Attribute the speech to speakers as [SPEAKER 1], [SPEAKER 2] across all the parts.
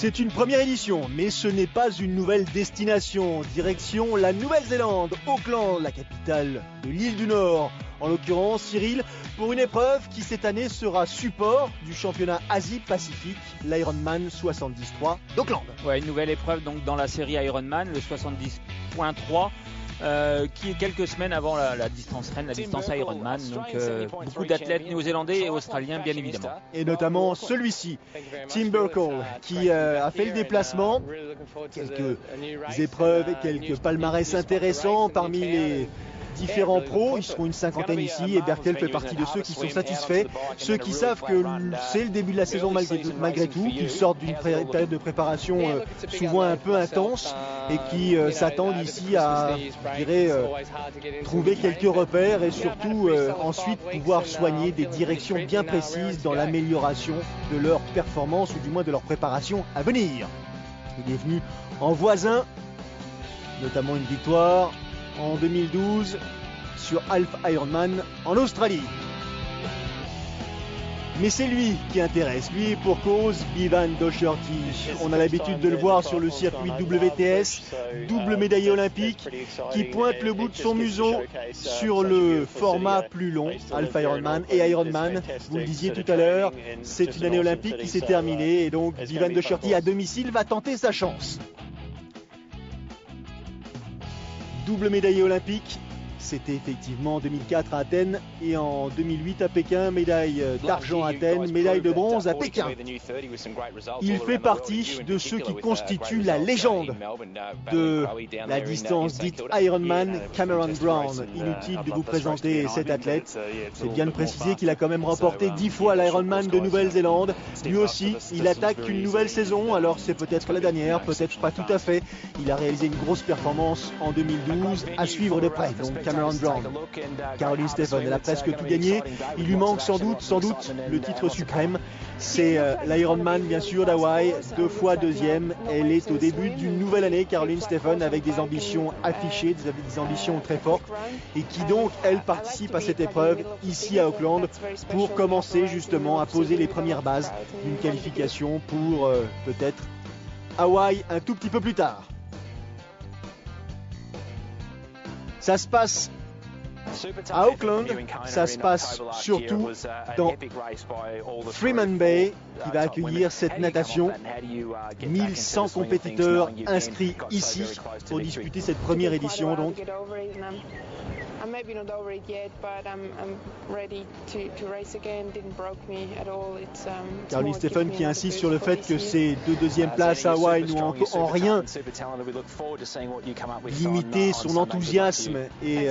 [SPEAKER 1] C'est une première édition, mais ce n'est pas une nouvelle destination. Direction la Nouvelle-Zélande, Auckland, la capitale de l'île du Nord. En l'occurrence, Cyril, pour une épreuve qui cette année sera support du championnat Asie-Pacifique, l'Ironman 73 d'Auckland.
[SPEAKER 2] Ouais, une nouvelle épreuve donc dans la série Ironman, le 70.3. Qui est quelques semaines avant la distance reine, la distance Ironman. Donc beaucoup d'athlètes néo-zélandais et australiens bien évidemment.
[SPEAKER 1] Et notamment celui-ci, Tim Burkle, qui a fait le déplacement. Quelques épreuves et quelques palmarès intéressants parmi les différents pros. Ils seront une cinquantaine ici et Burkle fait partie de ceux qui sont satisfaits, ceux qui savent que c'est le début de la saison malgré tout, qu'ils sortent d'une période de préparation souvent un peu intense et qui s'attendent ici à, je dirais, trouver quelques repères et surtout ensuite pouvoir soigner des directions bien précises dans l'amélioration de leur performance ou du moins de leur préparation à venir. Il est venu en voisin, notamment une victoire en 2012 sur Half Ironman en Australie. Mais c'est lui qui intéresse, lui pour cause, Bevan Docherty. On a l'habitude de le voir sur le circuit WTS, double médaillé olympique, qui pointe le bout de son museau sur le format plus long, Half Ironman et Ironman. Vous le disiez tout à l'heure, c'est une année olympique qui s'est terminée et donc Bevan Docherty à domicile va tenter sa chance. Double médaillé olympique, c'était effectivement en 2004 à Athènes et en 2008 à Pékin, médaille d'argent à Athènes, médaille de bronze à Pékin. Il fait partie de ceux qui constituent la légende de la distance dite Ironman. Cameron Brown, inutile de vous présenter cet athlète, c'est bien de préciser qu'il a quand même remporté 10 fois l'Ironman de Nouvelle-Zélande. Lui aussi, il attaque une nouvelle saison, alors c'est peut-être la dernière, peut-être pas tout à fait. Il a réalisé une grosse performance en 2012, à suivre de près. Donc Cameron Brown, Caroline Stephen, elle a presque tout gagné. Il lui manque sans doute le titre suprême. C'est l'Ironman bien sûr d'Hawaï, 2 fois deuxième. Elle est au début d'une nouvelle année, Caroline Stephen, avec des ambitions affichées, des ambitions très fortes, et qui donc elle participe à cette épreuve ici à Auckland pour commencer justement à poser les premières bases d'une qualification pour peut-être Hawaï un tout petit peu plus tard. Ça se passe à Auckland, ça se passe surtout dans Freeman Bay qui va accueillir cette natation. 1100 compétiteurs inscrits ici pour disputer cette première édition donc. Caroline Stephen qui insiste sur le fait que ces 2 deuxièmes places à Hawaï n'ont en rien limité son enthousiasme et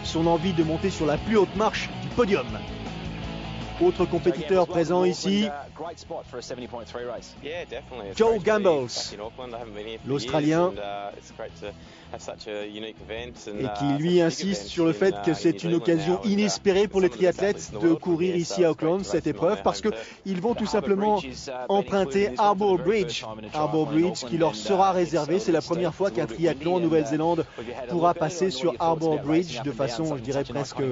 [SPEAKER 1] son envie de monter sur la plus haute marche du podium. Autre compétiteur présent ici, Joe Gambles, l'Australien, et qui lui insiste sur le fait que c'est une occasion inespérée pour les triathlètes de courir ici à Auckland cette épreuve parce qu'ils vont tout simplement emprunter Harbour Bridge qui leur sera réservé. C'est la première fois qu'un triathlon en Nouvelle-Zélande pourra passer sur Harbour Bridge de façon, je dirais, presque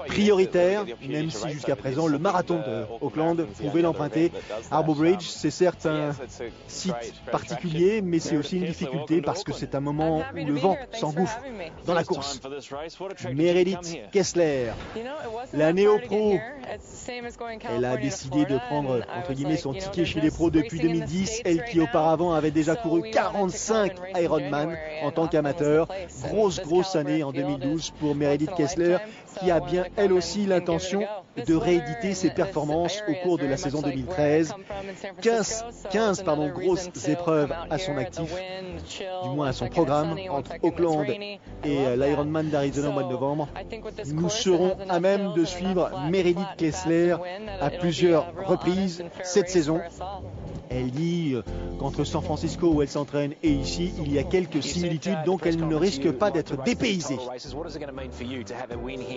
[SPEAKER 1] prioritaire, même si jusqu'à présent le marathon de Auckland pouvait l'emprunter. Harbour Bridge, c'est certes un site particulier, mais c'est aussi une difficulté parce que c'est un moment où le vent s'engouffre dans la course. Meredith Kessler, la néo-pro, elle a décidé de prendre entre guillemets son ticket chez les pros depuis 2010, elle qui auparavant avait déjà couru 45 Ironman en tant qu'amateur. Grosse année en 2012 pour Meredith Kessler, qui a bien elle aussi l'intention de rééditer ses performances au cours de la saison 2013. 15 grosses épreuves à son actif, du moins à son programme, entre Auckland et l'Ironman d'Arizona au mois de novembre. Nous serons à même de suivre Meredith Kessler à plusieurs reprises cette saison. Elle dit qu'entre San Francisco où elle s'entraîne et ici, il y a quelques similitudes, donc elle ne risque pas d'être dépaysée.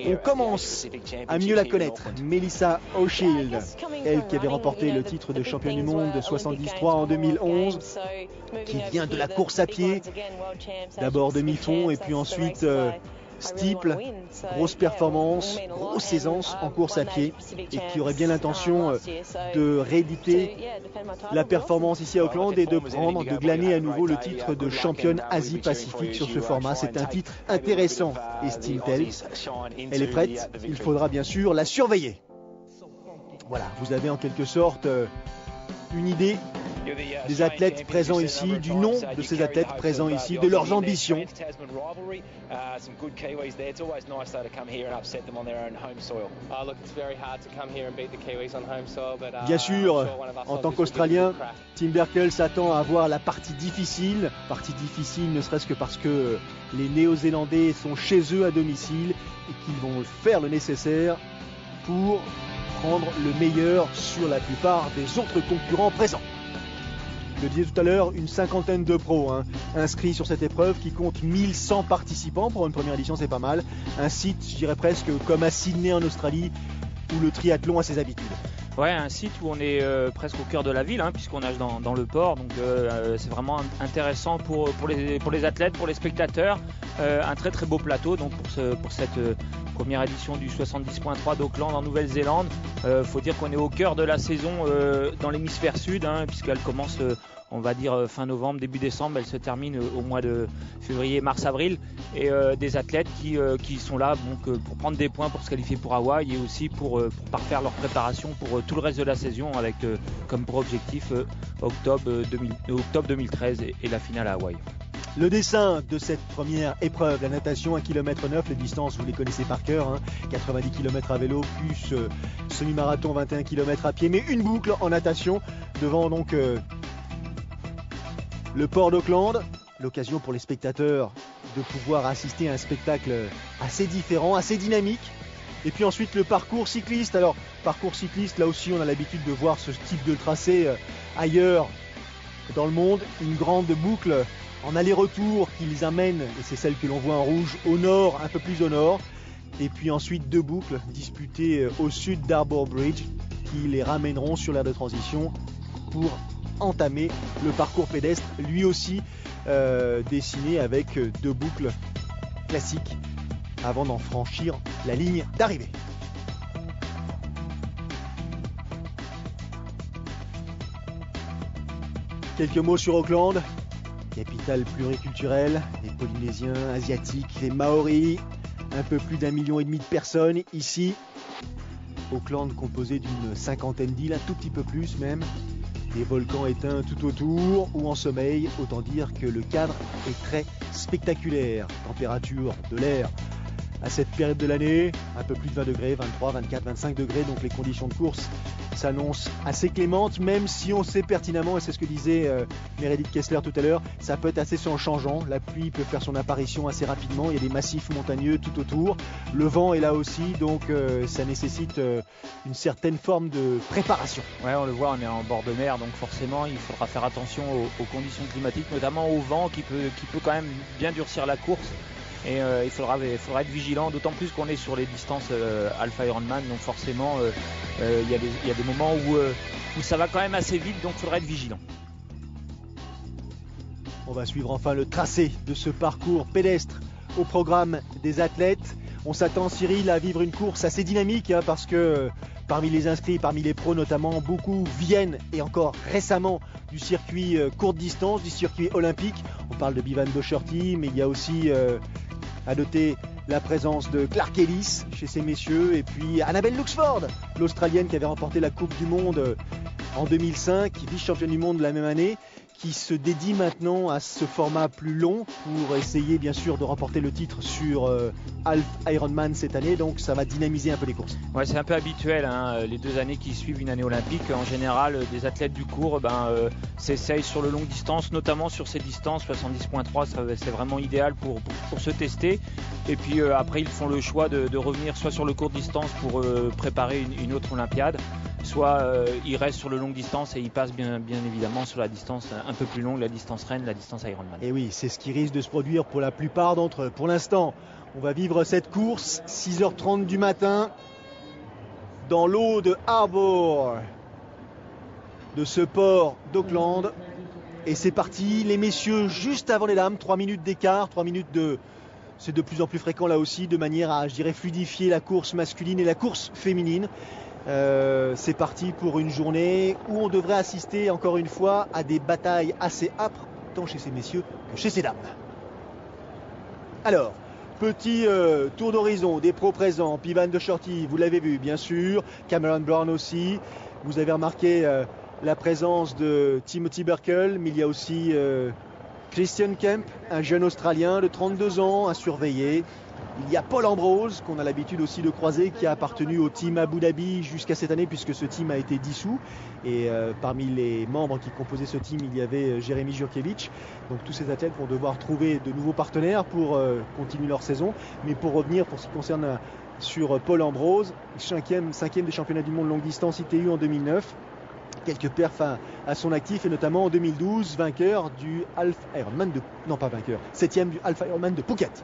[SPEAKER 1] On commence à mieux la connaître. Melissa O'Shield, elle qui avait remporté le titre de championne du monde de 73 en 2011, qui vient de la course à pied, d'abord demi-fond et puis ensuite steeple, grosse performance, grosse aisance en course à pied et qui aurait bien l'intention de rééditer la performance ici à Auckland et de glaner à nouveau le titre de championne Asie-Pacifique sur ce format. C'est un titre intéressant, estime-t-elle. Elle est prête, il faudra bien sûr la surveiller. Voilà, vous avez en quelque sorte une idée des athlètes présents ici, du nom de ces athlètes présents ici, de leurs ambitions. Bien sûr, en tant qu'Australien, Tim Berkel s'attend à avoir la partie difficile ne serait-ce que parce que les Néo-Zélandais sont chez eux à domicile et qu'ils vont faire le nécessaire pour prendre le meilleur sur la plupart des autres concurrents présents. Je le disais tout à l'heure, une cinquantaine de pros inscrits sur cette épreuve qui compte 1100 participants. Pour une première édition, c'est pas mal. Un site, je dirais presque comme à Sydney en Australie, où le triathlon a ses habitudes.
[SPEAKER 2] Ouais, un site où on est presque au cœur de la ville, puisqu'on nage dans le port. Donc c'est vraiment intéressant pour les athlètes, pour les spectateurs. Un très très beau plateau donc pour cette première édition du 70.3 d'Auckland en Nouvelle-Zélande. Faut dire qu'on est au cœur de la saison dans l'hémisphère sud, puisqu'elle commence on va dire fin novembre, début décembre, elle se termine au mois de février, mars, avril, et des athlètes qui sont là donc, pour prendre des points pour se qualifier pour Hawaï et aussi pour parfaire leur préparation pour tout le reste de la saison avec comme pour objectif octobre 2013 et la finale à Hawaï.
[SPEAKER 1] Le dessin de cette première épreuve, la natation 1,9 km, les distances vous les connaissez par cœur, 90 km à vélo plus semi-marathon 21 km à pied, mais une boucle en natation devant donc le port d'Auckland, l'occasion pour les spectateurs de pouvoir assister à un spectacle assez différent, assez dynamique. Et puis ensuite le parcours cycliste. Alors parcours cycliste, là aussi on a l'habitude de voir ce type de tracé ailleurs dans le monde, une grande boucle en aller-retour qui les amène, et c'est celle que l'on voit en rouge, au nord, un peu plus au nord, et puis ensuite deux boucles disputées au sud d'Harbour Bridge qui les ramèneront sur l'aire de transition pour entamer le parcours pédestre, lui aussi dessiné avec deux boucles classiques avant d'en franchir la ligne d'arrivée. Quelques mots sur Auckland, capitale pluriculturelle, les Polynésiens, Asiatiques, les Maoris, un peu plus d'1,5 million de personnes ici. Auckland composé d'une cinquantaine d'îles, un tout petit peu plus même. Des volcans éteints tout autour ou en sommeil, autant dire que le cadre est très spectaculaire. Température de l'air à cette période de l'année, un peu plus de 20 degrés, 23, 24, 25 degrés, donc les conditions de course s'annoncent assez clémentes, même si on sait pertinemment, et c'est ce que disait Meredith Kessler tout à l'heure, ça peut être assez changeant, la pluie peut faire son apparition assez rapidement, il y a des massifs montagneux tout autour, le vent est là aussi, donc ça nécessite une certaine forme de préparation.
[SPEAKER 2] Ouais, on le voit, on est en bord de mer, donc forcément il faudra faire attention aux conditions climatiques, notamment au vent qui peut quand même bien durcir la course. Et il faudra être vigilant, d'autant plus qu'on est sur les distances Alpha Ironman, donc forcément il y a des moments où ça va quand même assez vite, donc il faudra être vigilant.
[SPEAKER 1] On va suivre enfin le tracé de ce parcours pédestre au programme des athlètes. On s'attend, Cyril, à vivre une course assez dynamique parce que parmi les inscrits, parmi les pros notamment, beaucoup viennent et encore récemment du circuit courte distance, du circuit olympique. On parle de Bevan Docherty, mais il y a aussi à noter la présence de Clark Ellis chez ces messieurs et puis Annabelle Luxford, l'Australienne qui avait remporté la Coupe du Monde en 2005, vice-championne du monde la même année, qui se dédie maintenant à ce format plus long pour essayer bien sûr de remporter le titre sur Half Ironman cette année, donc ça va dynamiser un peu les courses.
[SPEAKER 2] Ouais, c'est un peu habituel, les 2 années qui suivent une année olympique, en général des athlètes du cours s'essayent sur le longue distance, notamment sur ces distances 70.3, c'est vraiment idéal pour se tester, et puis après ils font le choix de revenir soit sur le court distance pour préparer une autre Olympiade, soit ils restent sur le longue distance et ils passent bien évidemment sur la distance un peu plus longue, la distance Rennes, la distance Ironman.
[SPEAKER 1] Et oui, c'est ce qui risque de se produire pour la plupart d'entre eux. Pour l'instant, on va vivre cette course, 6h30 du matin, dans l'eau de Harbour, de ce port d'Auckland. Et c'est parti, les messieurs juste avant les dames, 3 minutes d'écart, 3 minutes de c'est de plus en plus fréquent là aussi, de manière à, je dirais, fluidifier la course masculine et la course féminine. C'est parti pour une journée où on devrait assister encore une fois à des batailles assez âpres, tant chez ces messieurs que chez ces dames. Alors, petit tour d'horizon des pros présents. Pivan de Shorty, vous l'avez vu bien sûr. Cameron Brown aussi. Vous avez remarqué la présence de Timothy Burkle, mais il y a aussi Christian Kemp, un jeune Australien de 32 ans à surveiller. Il y a Paul Ambrose, qu'on a l'habitude aussi de croiser, qui a appartenu au team Abu Dhabi jusqu'à cette année, puisque ce team a été dissous. Et parmi les membres qui composaient ce team, il y avait Jeremy Jurkiewicz. Donc tous ces athlètes vont devoir trouver de nouveaux partenaires pour continuer leur saison. Mais pour revenir, pour ce qui concerne sur Paul Ambrose, 5e des championnats du monde longue distance ITU en 2009. Quelques perfs à son actif, et notamment en 2012, vainqueur du Half Ironman de... Non, pas vainqueur, 7e du Half Ironman de Phuket.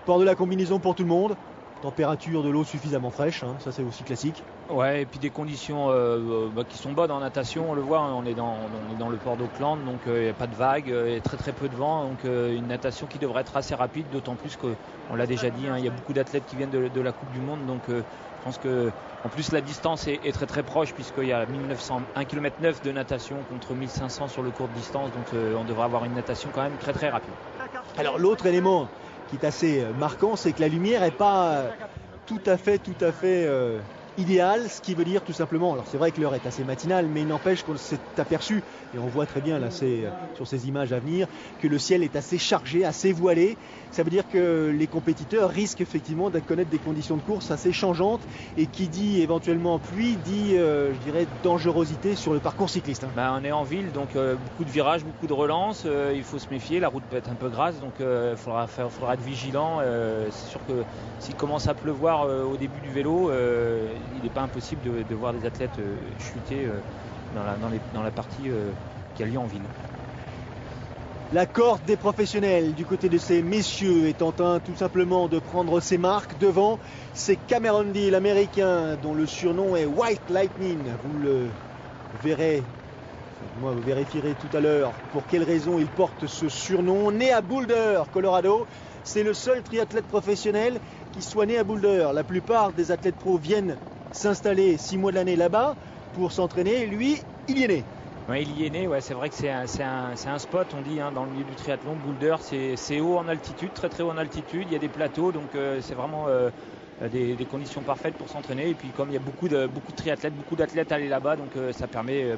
[SPEAKER 1] Port de la combinaison pour tout le monde. Température de l'eau suffisamment fraîche, hein, ça c'est aussi classique.
[SPEAKER 2] Ouais, et puis des conditions qui sont bonnes en natation, on le voit, hein, on est dans le port d'Auckland, donc il n'y a pas de vagues, il y a très très peu de vent, donc une natation qui devrait être assez rapide, d'autant plus qu'on l'a déjà dit, hein, il y a beaucoup d'athlètes qui viennent de la Coupe du Monde, donc je pense que en plus la distance est très très proche, puisqu'il y a 1 km 9 de natation contre 1500 sur le court distance, donc on devrait avoir une natation quand même très très rapide.
[SPEAKER 1] Alors l'autre élément qui est assez marquant, c'est que la lumière n'est pas tout à fait idéal, ce qui veut dire tout simplement, alors c'est vrai que l'heure est assez matinale, mais il n'empêche qu'on s'est aperçu, et on voit très bien là sur ces images à venir, que le ciel est assez chargé, assez voilé. Ça veut dire que les compétiteurs risquent effectivement de connaître des conditions de course assez changeantes, et qui dit éventuellement pluie, dit je dirais dangerosité sur le parcours cycliste.
[SPEAKER 2] On est en ville, donc beaucoup de virages, beaucoup de relances, il faut se méfier, la route peut être un peu grasse, donc il faudra être vigilant. C'est sûr que s'il commence à pleuvoir au début du vélo, il n'est pas impossible de voir des athlètes chuter dans la partie qui a lieu en ville.
[SPEAKER 1] La corde des professionnels du côté de ces messieurs est en train tout simplement de prendre ses marques. Devant, c'est Cameron D, l'américain, dont le surnom est White Lightning. Vous le verrez, moi vous vérifierez tout à l'heure pour quelle raison il porte ce surnom. Né à Boulder, Colorado, c'est le seul triathlète professionnel qui soit né à Boulder. La plupart des athlètes pros viennent s'installer 6 mois de l'année là-bas pour s'entraîner. Lui, il y est né.
[SPEAKER 2] Ouais, il y est né, ouais, c'est vrai que c'est un spot, on dit, hein, dans le milieu du triathlon. Boulder, c'est haut en altitude, très très haut en altitude, il y a des plateaux, donc c'est vraiment des conditions parfaites pour s'entraîner. Et puis comme il y a beaucoup de triathlètes, beaucoup d'athlètes aller là-bas, donc ça permet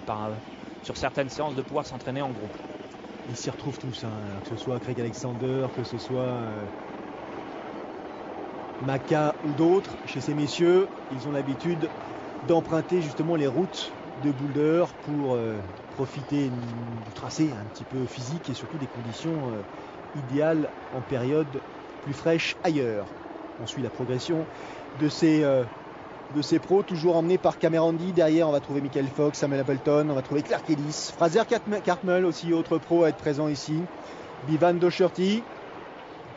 [SPEAKER 2] sur certaines séances de pouvoir s'entraîner en groupe.
[SPEAKER 1] Ils s'y retrouvent tous, hein, que ce soit Craig Alexander, que ce soit Macca ou d'autres. Chez ces messieurs, ils ont l'habitude d'emprunter justement les routes de Boulder pour profiter du tracé un petit peu physique et surtout des conditions idéales en période plus fraîche ailleurs. On suit la progression de ces pros, toujours emmenés par Cameron D. Derrière, on va trouver Michael Fox, Samuel Appleton, on va trouver Clark Ellis, Fraser Cartmel aussi, autre pro à être présent ici. Pivan Doherty.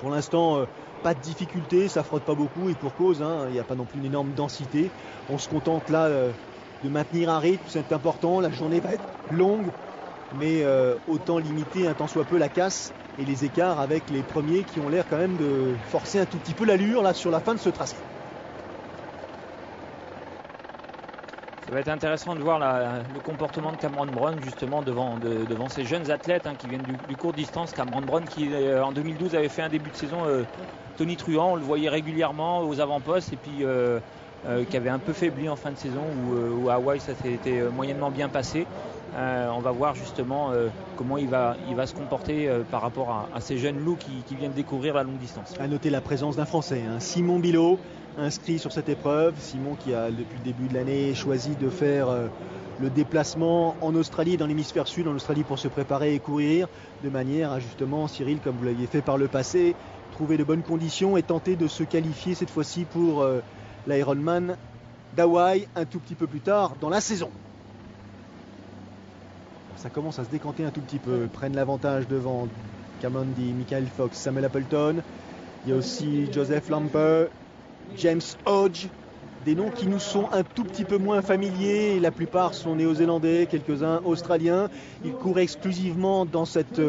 [SPEAKER 1] Pour l'instant, pas de difficulté, ça frotte pas beaucoup, et pour cause, hein, il n'y a pas non plus une énorme densité. On se contente là de maintenir un rythme, c'est important. La journée va être longue, mais autant limiter un tant soit peu la casse et les écarts avec les premiers qui ont l'air quand même de forcer un tout petit peu l'allure là sur la fin de ce tracé.
[SPEAKER 2] Ça va être intéressant de voir le comportement de Cameron Brown justement devant ces jeunes athlètes, hein, qui viennent du court distance. Cameron Brown qui en 2012 avait fait un début de saison tonitruant, on le voyait régulièrement aux avant-postes, et puis qui avait un peu faibli en fin de saison, où à Hawaï ça s'était moyennement bien passé. On va voir justement comment il va se comporter par rapport à ces jeunes loups qui viennent découvrir la longue distance.
[SPEAKER 1] À noter la présence d'un Français, hein, Simon Bilot, inscrit sur cette épreuve. Simon qui a depuis le début de l'année choisi de faire le déplacement en Australie, dans l'hémisphère sud, en Australie, pour se préparer et courir, de manière à justement, Cyril, comme vous l'aviez fait par le passé, trouver de bonnes conditions et tenter de se qualifier cette fois-ci pour l'Ironman d'Hawaï un tout petit peu plus tard dans la saison. Ça commence à se décanter un tout petit peu. Prennent l'avantage devant Cameron D, Michael Fox, Samuel Appleton. Il y a aussi Joseph Lampe, James Hodge, des noms qui nous sont un tout petit peu moins familiers. La plupart sont néo-zélandais, quelques-uns australiens. Ils courent exclusivement dans cette,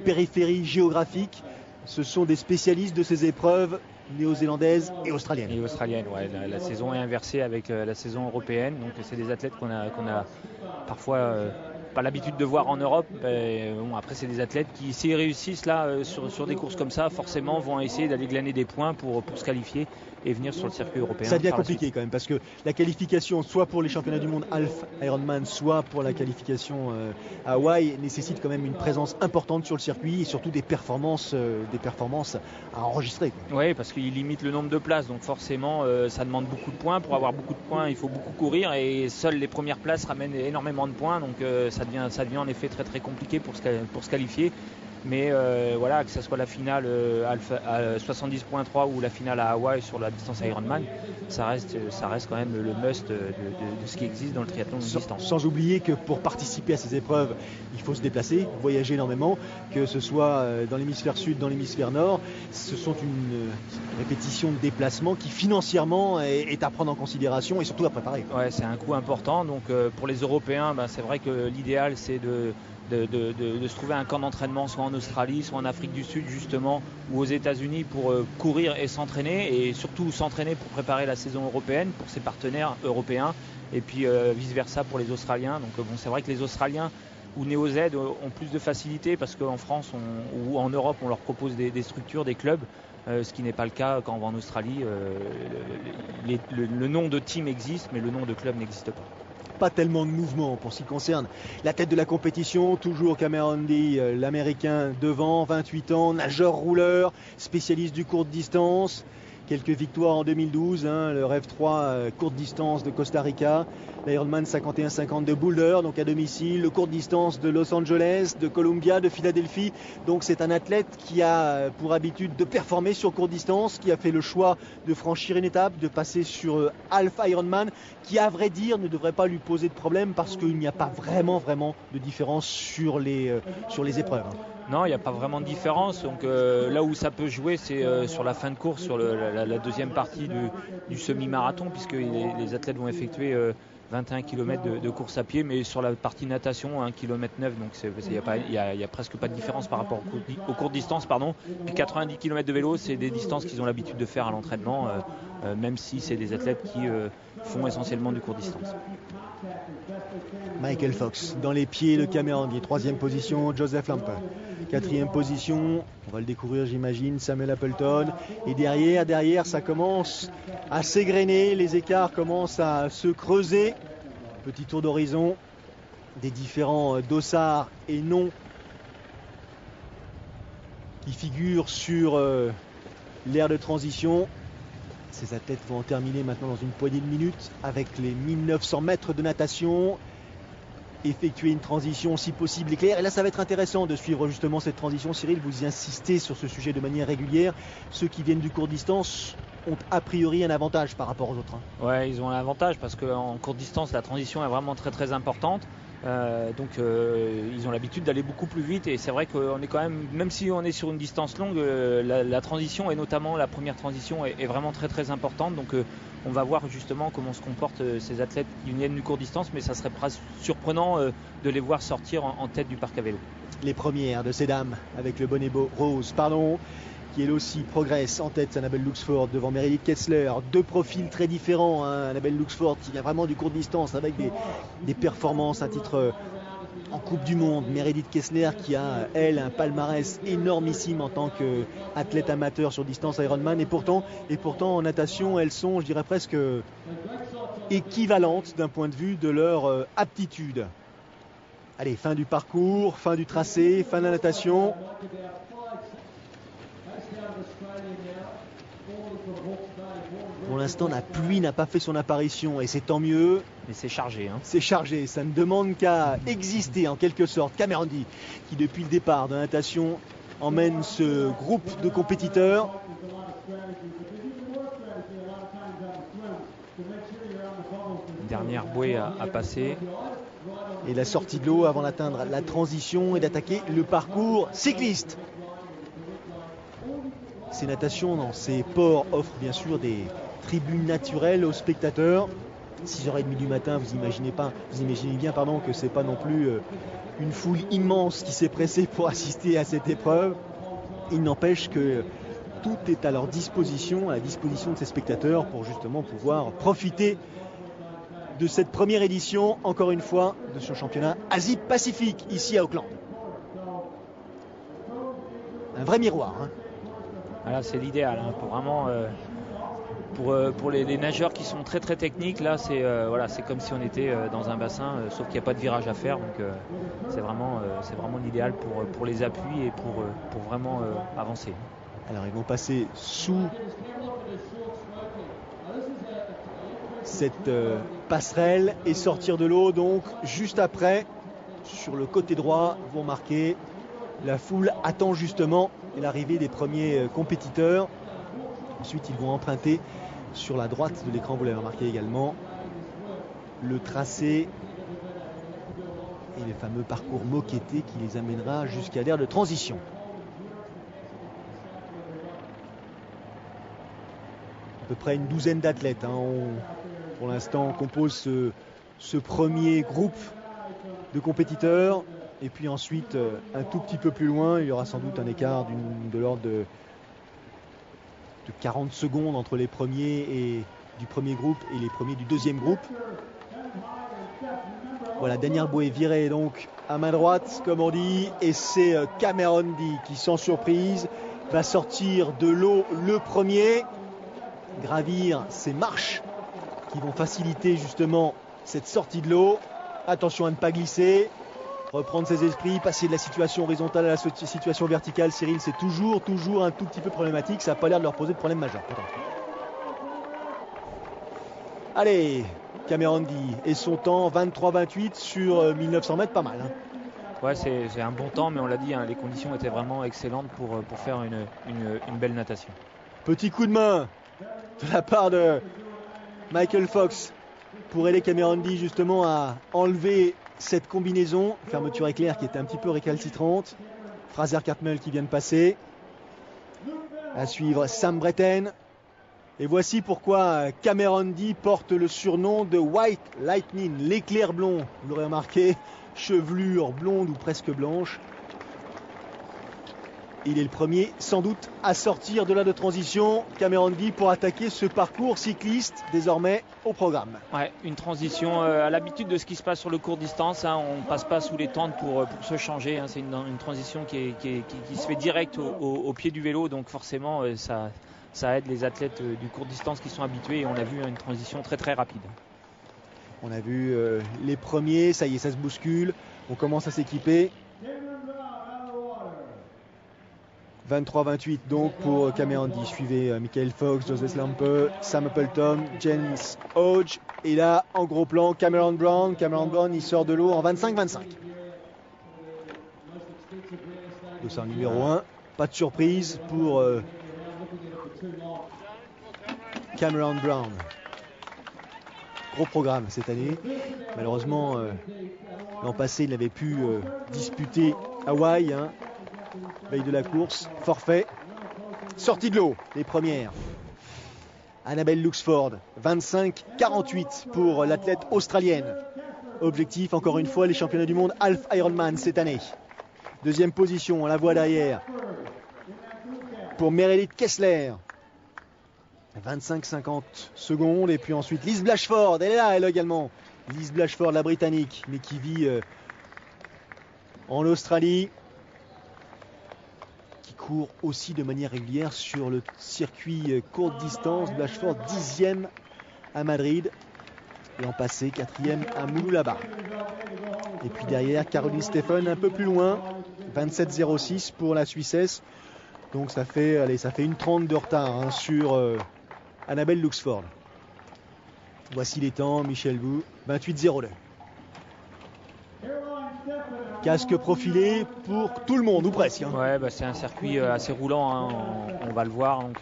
[SPEAKER 1] périphérie géographique. Ce sont des spécialistes de ces épreuves néo-zélandaises et australiennes.
[SPEAKER 2] Et australiennes, ouais. La saison est inversée avec la saison européenne. Donc c'est des athlètes qu'on a parfois pas l'habitude de voir en Europe. Bon, après, c'est des athlètes qui, s'ils réussissent là sur des courses comme ça, forcément vont essayer d'aller glaner des points pour se qualifier et venir sur le circuit européen.
[SPEAKER 1] Ça devient compliqué quand même, parce que la qualification, soit pour les championnats du monde Half Ironman, soit pour la qualification à Hawaï, nécessite quand même une présence importante sur le circuit et surtout des performances à enregistrer.
[SPEAKER 2] Oui, parce qu'il limite le nombre de places, donc forcément ça demande beaucoup de points. Pour avoir beaucoup de points, il faut beaucoup courir et seules les premières places ramènent énormément de points, donc ça devient en effet très très compliqué pour se qualifier. Mais voilà, que ce soit la finale à 70.3 ou la finale à Hawaï sur la distance Ironman, ça reste quand même le must de ce qui existe dans le triathlon de distance.
[SPEAKER 1] Sans oublier que pour participer à ces épreuves, il faut se déplacer, voyager énormément, que ce soit dans l'hémisphère sud, dans l'hémisphère nord. Ce sont une répétition de déplacements qui financièrement est à prendre en considération et surtout à préparer.
[SPEAKER 2] Ouais, c'est un coût important. Donc pour les Européens, c'est vrai que l'idéal c'est de se trouver un camp d'entraînement soit en Australie, soit en Afrique du Sud justement, ou aux États-Unis pour courir et s'entraîner, et surtout s'entraîner pour préparer la saison européenne pour ses partenaires européens, et puis vice versa pour les Australiens. Donc bon, c'est vrai que les Australiens ou Néo-Z ont plus de facilité parce qu'en France ou en Europe on leur propose des structures, des clubs, ce qui n'est pas le cas quand on va en Australie. Le nom de team existe mais le nom de club n'existe pas.
[SPEAKER 1] Pas tellement de mouvement pour ce qui concerne la tête de la compétition, toujours Cameron Dee, l'américain devant, 28 ans, nageur rouleur, spécialiste du courte distance. Quelques victoires en 2012, le Rev 3 courte distance de Costa Rica, l'Ironman 51-50 de Boulder, donc à domicile, le courte distance de Los Angeles, de Columbia, de Philadelphie. Donc c'est un athlète qui a pour habitude de performer sur courte distance, qui a fait le choix de franchir une étape, de passer sur Half Ironman, qui à vrai dire ne devrait pas lui poser de problème parce qu'il n'y a pas vraiment de différence sur les épreuves.
[SPEAKER 2] Non, il n'y a pas vraiment de différence. Donc là où ça peut jouer, c'est sur la fin de course, sur la deuxième partie du semi-marathon, puisque les athlètes vont effectuer 21 km de course à pied, mais sur la partie natation, 1,9 km, donc il n'y a presque pas de différence par rapport aux courtes distances. Puis 90 km de vélo, c'est des distances qu'ils ont l'habitude de faire à l'entraînement, même si c'est des athlètes qui font essentiellement du court distance.
[SPEAKER 1] Michael Fox, dans les pieds de Cameron Dee, 3e position, Joseph Lampe. 4e position, on va le découvrir j'imagine, Samuel Appleton. Et derrière, ça commence à s'égrener, les écarts commencent à se creuser. Petit tour d'horizon des différents dossards et noms qui figurent sur l'aire de transition. Ces athlètes vont en terminer maintenant dans une poignée de minutes avec les 1900 mètres de natation. Effectuer une transition si possible éclair. Et là ça va être intéressant de suivre justement cette transition. Cyril, vous y insistez sur ce sujet de manière régulière. Ceux qui viennent du court distance ont a priori un avantage par rapport aux autres.
[SPEAKER 2] Ouais, ils ont un avantage parce qu'en courte distance la transition est vraiment très très importante. Donc ils ont l'habitude d'aller beaucoup plus vite et c'est vrai qu'on est quand même si on est sur une distance longue, la transition et notamment la première transition est vraiment très très importante. Donc on va voir justement comment se comportent ces athlètes qui viennent du court distance, mais ça serait presque surprenant de les voir sortir en tête du parc à vélo.
[SPEAKER 1] Les premières de ces dames avec le bonnet rose, qui elle aussi progresse en tête, Annabelle Luxford devant Meredith Kessler. Deux profils très différents, Annabelle Luxford qui vient vraiment du court distance avec des performances à titre en Coupe du Monde. Meredith Kessler qui a, elle, un palmarès énormissime en tant qu'athlète amateur sur distance Ironman. Et pourtant en natation, elles sont, je dirais presque équivalentes d'un point de vue de leur aptitude. Allez, fin du parcours, fin du tracé, fin de la natation. Pour l'instant, la pluie n'a pas fait son apparition et c'est tant mieux.
[SPEAKER 2] Mais c'est chargé.
[SPEAKER 1] C'est chargé, ça ne demande qu'à exister en quelque sorte. Cameron Dee, qui depuis le départ de la natation emmène ce groupe de compétiteurs.
[SPEAKER 2] Dernière bouée à passer.
[SPEAKER 1] Et la sortie de l'eau avant d'atteindre la transition et d'attaquer le parcours cycliste. Ces natations dans ces ports offrent bien sûr des tribunes naturelles aux spectateurs. 6h30 du matin, vous imaginez bien que c'est pas non plus une foule immense qui s'est pressée pour assister à cette épreuve. Il n'empêche que tout est à leur disposition, à la disposition de ces spectateurs pour justement pouvoir profiter de cette première édition, encore une fois, de ce championnat Asie-Pacifique ici à Auckland. Un vrai miroir.
[SPEAKER 2] Voilà, c'est l'idéal pour vraiment pour les nageurs qui sont très très techniques. Là, c'est comme si on était dans un bassin, sauf qu'il n'y a pas de virage à faire. Donc c'est vraiment l'idéal pour les appuis et pour vraiment avancer.
[SPEAKER 1] Alors ils vont passer sous cette passerelle et sortir de l'eau. Donc juste après, sur le côté droit, vont marquer. La foule attend justement l'arrivée des premiers compétiteurs. Ensuite, ils vont emprunter sur la droite de l'écran, vous l'avez remarqué également, le tracé et les fameux parcours moquettés qui les amènera jusqu'à l'aire de transition. À peu près une douzaine d'athlètes pour l'instant composent ce premier groupe de compétiteurs. Et puis ensuite, un tout petit peu plus loin, il y aura sans doute un écart de l'ordre de 40 secondes entre les premiers du premier groupe et les premiers du deuxième groupe. Voilà, Daniel Boué viré donc à main droite, comme on dit, et c'est Cameron Dee qui, sans surprise, va sortir de l'eau le premier, gravir ces marches qui vont faciliter justement cette sortie de l'eau. Attention à ne pas glisser. Reprendre ses esprits, passer de la situation horizontale à la situation verticale, Cyril, c'est toujours un tout petit peu problématique. Ça n'a pas l'air de leur poser de problème majeur. Allez, Cameron Dee et son temps 23-28 sur 1900 mètres, pas mal.
[SPEAKER 2] Ouais, c'est un bon temps, mais on l'a dit, les conditions étaient vraiment excellentes pour faire une belle natation.
[SPEAKER 1] Petit coup de main de la part de Michael Fox pour aider Cameron Dee justement à enlever cette combinaison, fermeture éclair qui était un petit peu récalcitrante. Fraser Cartmel qui vient de passer. À suivre Sam Bretten. Et voici pourquoi Cameron Dee porte le surnom de White Lightning, l'éclair blond. Vous l'aurez remarqué, chevelure blonde ou presque blanche. Il est le premier, sans doute, à sortir de là de transition, Cameron Dee, pour attaquer ce parcours cycliste, désormais au programme.
[SPEAKER 2] Ouais, une transition à l'habitude de ce qui se passe sur le court distance. On ne passe pas sous les tentes pour se changer. C'est une transition qui se fait direct au pied du vélo. Donc forcément, ça aide les athlètes du court distance qui sont habitués. Et on a vu une transition très très rapide.
[SPEAKER 1] On a vu les premiers, ça y est, ça se bouscule. On commence à s'équiper. 23-28 donc pour Cameron Dee. Suivez Michael Fox, Joseph Lampe, Sam Appleton, James Hodge. Et là, en gros plan, Cameron Brown. Cameron Brown, il sort de l'eau en 25-25. Dossard numéro 1. Pas de surprise pour Cameron Brown. Gros programme cette année. Malheureusement, l'an passé, il n'avait pu disputer Hawaï. Veille de la course, forfait. Sortie de l'eau, les premières. Annabelle Luxford, 25-48 pour l'athlète australienne. Objectif, encore une fois, les championnats du monde Half Ironman cette année. Deuxième position, on la voit derrière. Pour Meredith Kessler. 25-50 secondes. Et puis ensuite, Liz Blashford, elle est là, elle également. Liz Blashford, la Britannique, mais qui vit en Australie. Court aussi de manière régulière sur le circuit courte distance. Blashford 10e à Madrid et en passé 4e à Mouloulah. Et puis derrière Caroline Stephen un peu plus loin, 27-06 pour la Suissesse. Donc ça fait une 30 de retard sur Annabelle Luxford. Voici les temps, Michel Bou, 28-02. Casque profilé pour tout le monde, ou presque.
[SPEAKER 2] Ouais, c'est un circuit assez roulant, on va le voir. Donc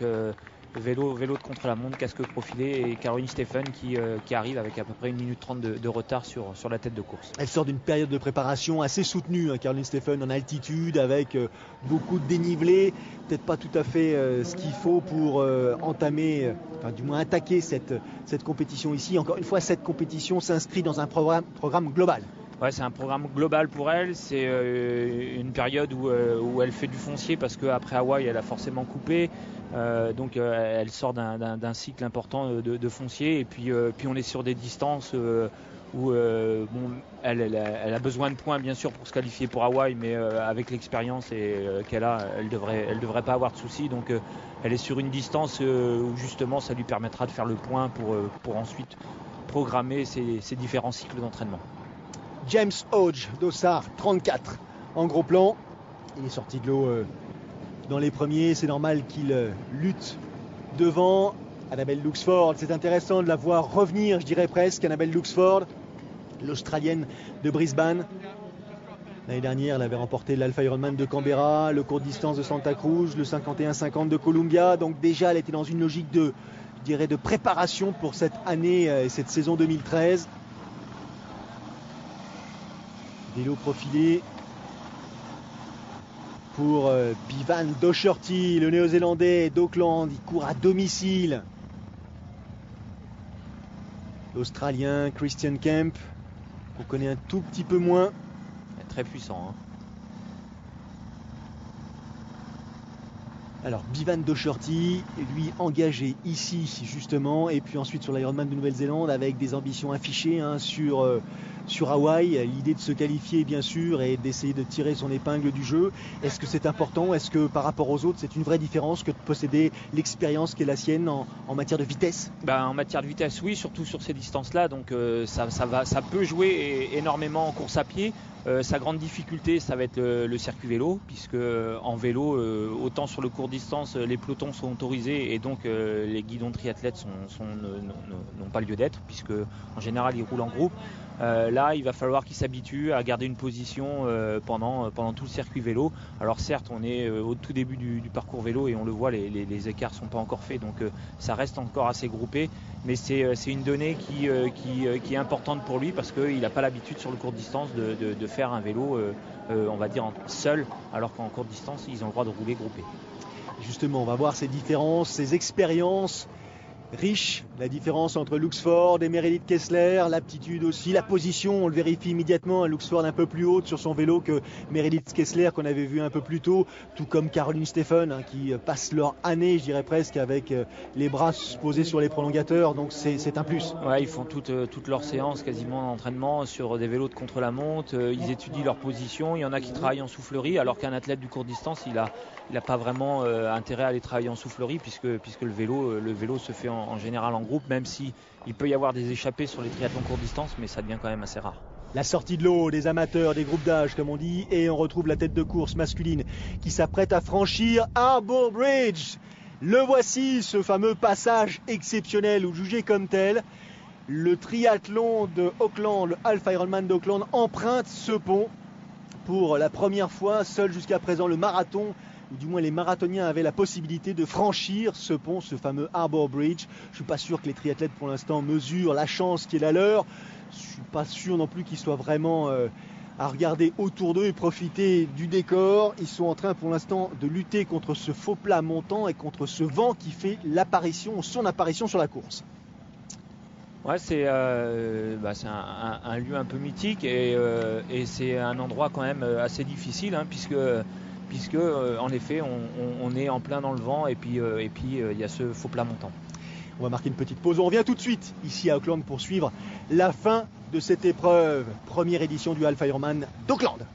[SPEAKER 2] vélo de contre-la-montre, casque profilé, et Caroline Steffen qui arrive avec à peu près 1 minute 30 de retard sur la tête de course.
[SPEAKER 1] Elle sort d'une période de préparation assez soutenue, hein, Caroline Steffen, en altitude, avec beaucoup de dénivelé, peut-être pas tout à fait ce qu'il faut pour entamer, enfin du moins attaquer cette compétition ici. Encore une fois, cette compétition s'inscrit dans un programme global.
[SPEAKER 2] Ouais, c'est un programme global pour elle, c'est une période où elle fait du foncier parce qu'après Hawaï elle a forcément coupé, donc elle sort d'un cycle important de foncier, et puis on est sur des distances où elle a besoin de points bien sûr pour se qualifier pour Hawaï, mais avec l'expérience qu'elle a, elle devrait pas avoir de soucis, donc elle est sur une distance où justement ça lui permettra de faire le point pour ensuite programmer ses différents cycles d'entraînement.
[SPEAKER 1] James Hodge, Dossard, 34 en gros plan. Il est sorti de l'eau dans les premiers. C'est normal qu'il lutte devant. Annabelle Luxford, c'est intéressant de la voir revenir, je dirais presque. Annabelle Luxford, l'Australienne de Brisbane. L'année dernière, elle avait remporté l'Alpha Ironman de Canberra, le court distance de Santa Cruz, le 51-50 de Columbia. Donc déjà, elle était dans une logique de préparation pour cette année et cette saison 2013. Vélo profilé pour Bevan Docherty, le néo-zélandais d'Auckland. Il court à domicile. L'Australien Christian Kemp, qu'on connaît un tout petit peu moins.
[SPEAKER 2] Très puissant, hein.
[SPEAKER 1] Alors Bevan Docherty, lui engagé ici justement, et puis ensuite sur l'Ironman de Nouvelle-Zélande avec des ambitions affichées sur Hawaï, l'idée de se qualifier bien sûr et d'essayer de tirer son épingle du jeu. Est-ce que c'est important? Est-ce que par rapport aux autres c'est une vraie différence que de posséder l'expérience qui est la sienne en matière de vitesse?
[SPEAKER 2] En matière de vitesse oui, surtout sur ces distances-là, donc ça peut jouer énormément en course à pied. Sa grande difficulté ça va être le circuit vélo, puisque en vélo autant sur le court distance les pelotons sont autorisés et donc les guidons de triathlètes n'ont pas lieu d'être, puisque en général ils roulent en groupe. Là il va falloir qu'il s'habitue à garder une position pendant tout le circuit vélo. Alors certes on est au tout début du parcours vélo et on le voit, les écarts sont pas encore faits, donc ça reste encore assez groupé, mais c'est une donnée qui est importante pour lui, parce qu'il n'a pas l'habitude sur le court distance de faire un vélo on va dire seul, alors qu'en courte distance ils ont le droit de rouler groupé.
[SPEAKER 1] Justement, on va voir ces différences, ces expériences riches, la différence entre Luxford et Meredith Kessler, l'aptitude aussi, la position, on le vérifie immédiatement, Luxford un peu plus haute sur son vélo que Meredith Kessler qu'on avait vu un peu plus tôt, tout comme Caroline Steffen qui passent leur année, je dirais presque, avec les bras posés sur les prolongateurs, donc c'est un plus.
[SPEAKER 2] Ouais, ils font toute leur séance quasiment d'entraînement sur des vélos de contre-la-montre, ils étudient leur position, il y en a qui travaillent en soufflerie, alors qu'un athlète du court distance, il a pas vraiment intérêt à aller travailler en soufflerie, puisque le vélo se fait en général en groupe, même si il peut y avoir des échappées sur les triathlons court distance, mais ça devient quand même assez rare.
[SPEAKER 1] La sortie de l'eau des amateurs, des groupes d'âge comme on dit, et on retrouve la tête de course masculine qui s'apprête à franchir Harbour Bridge. Le voici, ce fameux passage exceptionnel ou jugé comme tel. Le triathlon de Auckland, le Alpha Ironman d'Auckland emprunte ce pont pour la première fois. Seul jusqu'à présent le marathon, ou du moins les marathoniens avaient la possibilité de franchir ce pont, ce fameux Harbour Bridge. Je ne suis pas sûr que les triathlètes pour l'instant mesurent la chance qui est la leur. Je ne suis pas sûr non plus qu'ils soient vraiment à regarder autour d'eux et profiter du décor. Ils sont en train pour l'instant de lutter contre ce faux plat montant et contre ce vent qui fait son apparition sur la course.
[SPEAKER 2] Ouais, c'est un lieu un peu mythique et c'est un endroit quand même assez difficile, hein, puisque en effet on est en plein dans le vent et puis il y a ce faux plat montant.
[SPEAKER 1] On va marquer une petite pause. On revient tout de suite ici à Auckland pour suivre la fin de cette épreuve. Première édition du Alpha Ironman d'Auckland.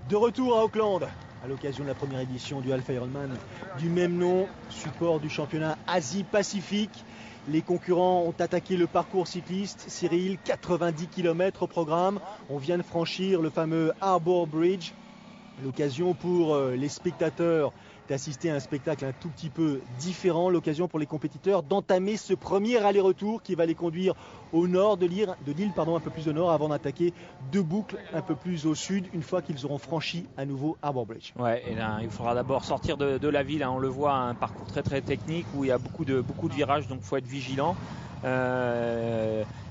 [SPEAKER 1] De retour à Auckland à l'occasion de la première édition du Alpha Ironman du même nom, support du championnat Asie-Pacifique. Les concurrents ont attaqué le parcours cycliste. Cyril, 90 km au programme. On vient de franchir le fameux Harbour Bridge. L'occasion pour les spectateurs d'assister à un spectacle un tout petit peu différent, l'occasion pour les compétiteurs d'entamer ce premier aller-retour qui va les conduire au nord de l'île, un peu plus au nord, avant d'attaquer 2 boucles un peu plus au sud, une fois qu'ils auront franchi à nouveau Harbour Bridge.
[SPEAKER 2] Ouais, et là, il faudra d'abord sortir de la ville, hein. On le voit, un parcours très très technique où il y a beaucoup de virages, donc il faut être vigilant,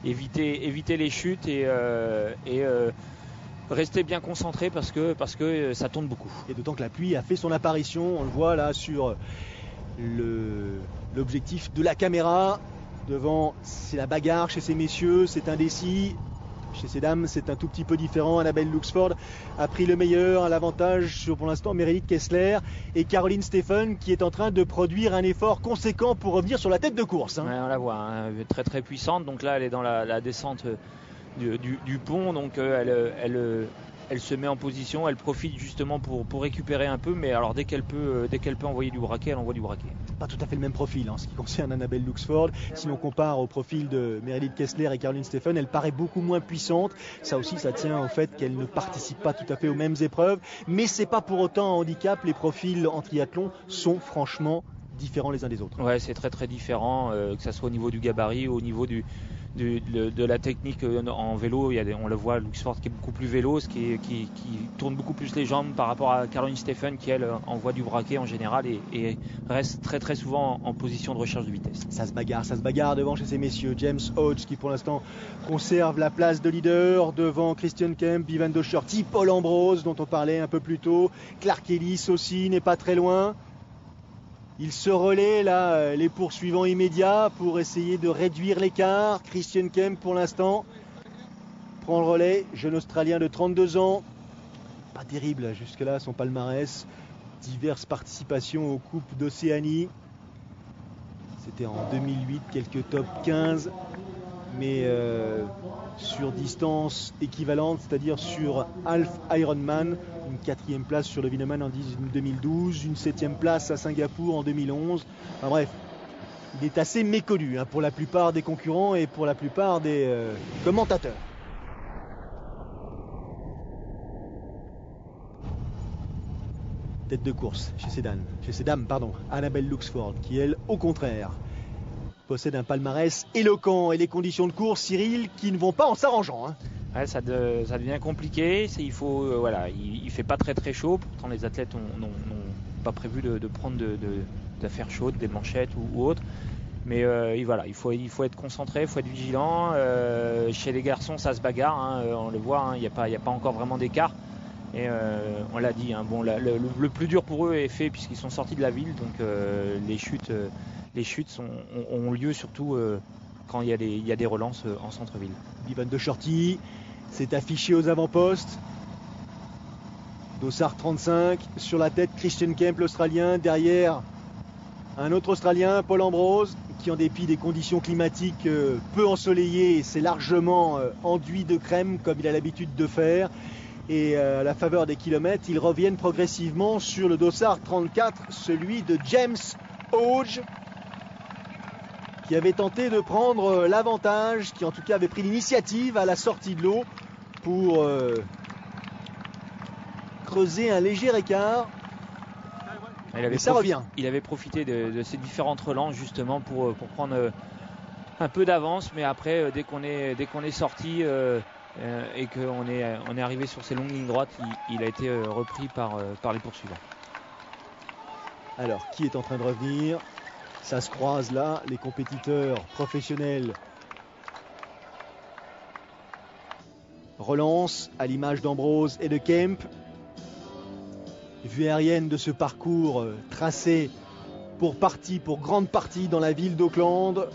[SPEAKER 2] éviter les chutes et rester bien concentré parce que ça tourne beaucoup.
[SPEAKER 1] Et d'autant que la pluie a fait son apparition, on le voit là sur l'objectif de la caméra. Devant, c'est la bagarre chez ces messieurs, c'est indécis. Chez ces dames, c'est un tout petit peu différent. Annabelle Luxford a pris le meilleur, à l'avantage sur pour l'instant Meredith Kessler et Caroline Stephen qui est en train de produire un effort conséquent pour revenir sur la tête de course.
[SPEAKER 2] Ouais, on la voit, hein, très très puissante. Donc là, elle est dans la descente du pont, donc elle se met en position, elle profite justement pour récupérer un peu, mais alors dès qu'elle peut envoyer du braquet, elle envoie du braquet.
[SPEAKER 1] Pas tout à fait le même profil en ce qui concerne Annabelle Luxford. Si l'on compare au profil de Meredith Kessler et Caroline Stephen, elle paraît beaucoup moins puissante. Ça aussi, ça tient au fait qu'elle ne participe pas tout à fait aux mêmes épreuves, mais c'est pas pour autant un handicap. Les profils en triathlon sont franchement différents les uns des autres.
[SPEAKER 2] Ouais, c'est très très différent, que ça soit au niveau du gabarit, au niveau de la technique en vélo. On le voit, Luxford qui est beaucoup plus vélo, qui tourne beaucoup plus les jambes par rapport à Caroline Stephen qui elle envoie du braquet en général et reste très très souvent en position de recherche de vitesse.
[SPEAKER 1] Ça se bagarre devant chez ces messieurs. James Hodge qui pour l'instant conserve la place de leader devant Christian Kemp, Ivan Docherty, Paul Ambrose dont on parlait un peu plus tôt. Clark Ellis aussi n'est pas très loin. Il se relaie là, les poursuivants immédiats pour essayer de réduire l'écart. Christian Kemp pour l'instant prend le relais, jeune Australien de 32 ans. Pas terrible jusque-là son palmarès. Diverses participations aux Coupes d'Océanie. C'était en 2008, quelques top 15. Mais sur distance équivalente, c'est-à-dire sur Half Ironman, une 4e place sur le Wienerman en 2012, une 7e place à Singapour en 2011. Enfin bref, il est assez méconnu pour la plupart des concurrents et pour la plupart des commentateurs. Tête de course chez ces dames, Annabelle Luxford, qui elle, au contraire, possède un palmarès éloquent et les conditions de course, Cyril, qui ne vont pas en s'arrangeant.
[SPEAKER 2] Ouais, ça devient compliqué. Il fait pas très très chaud. Pourtant les athlètes n'ont pas prévu de prendre d'affaires chaudes, des manchettes ou autre. Mais il faut être concentré, il faut être vigilant. Chez les garçons, ça se bagarre. On le voit, il n'y a pas encore vraiment d'écart. Et on l'a dit. Le plus dur pour eux est fait puisqu'ils sont sortis de la ville. Donc les chutes ont lieu surtout quand il y a des relances en centre-ville.
[SPEAKER 1] Ivan Docherty s'est affiché aux avant-postes. Dossard 35 sur la tête, Christian Kemp l'Australien, derrière un autre Australien, Paul Ambrose, qui en dépit des conditions climatiques peu ensoleillées, s'est largement enduit de crème comme il a l'habitude de faire. Et à la faveur des kilomètres, ils reviennent progressivement sur le Dossard 34, celui de James Hodge, qui avait tenté de prendre l'avantage, qui en tout cas avait pris l'initiative à la sortie de l'eau pour creuser un léger écart. Revient.
[SPEAKER 2] Il avait profité de ces différentes relances justement pour prendre un peu d'avance, mais après dès qu'on est sorti et qu'on est arrivé sur ces longues lignes droites, il a été repris par les poursuivants.
[SPEAKER 1] Alors qui est en train de revenir ? Ça se croise là, les compétiteurs professionnels relancent à l'image d'Ambrose et de Kemp. Vue aérienne de ce parcours tracé pour grande partie dans la ville d'Auckland,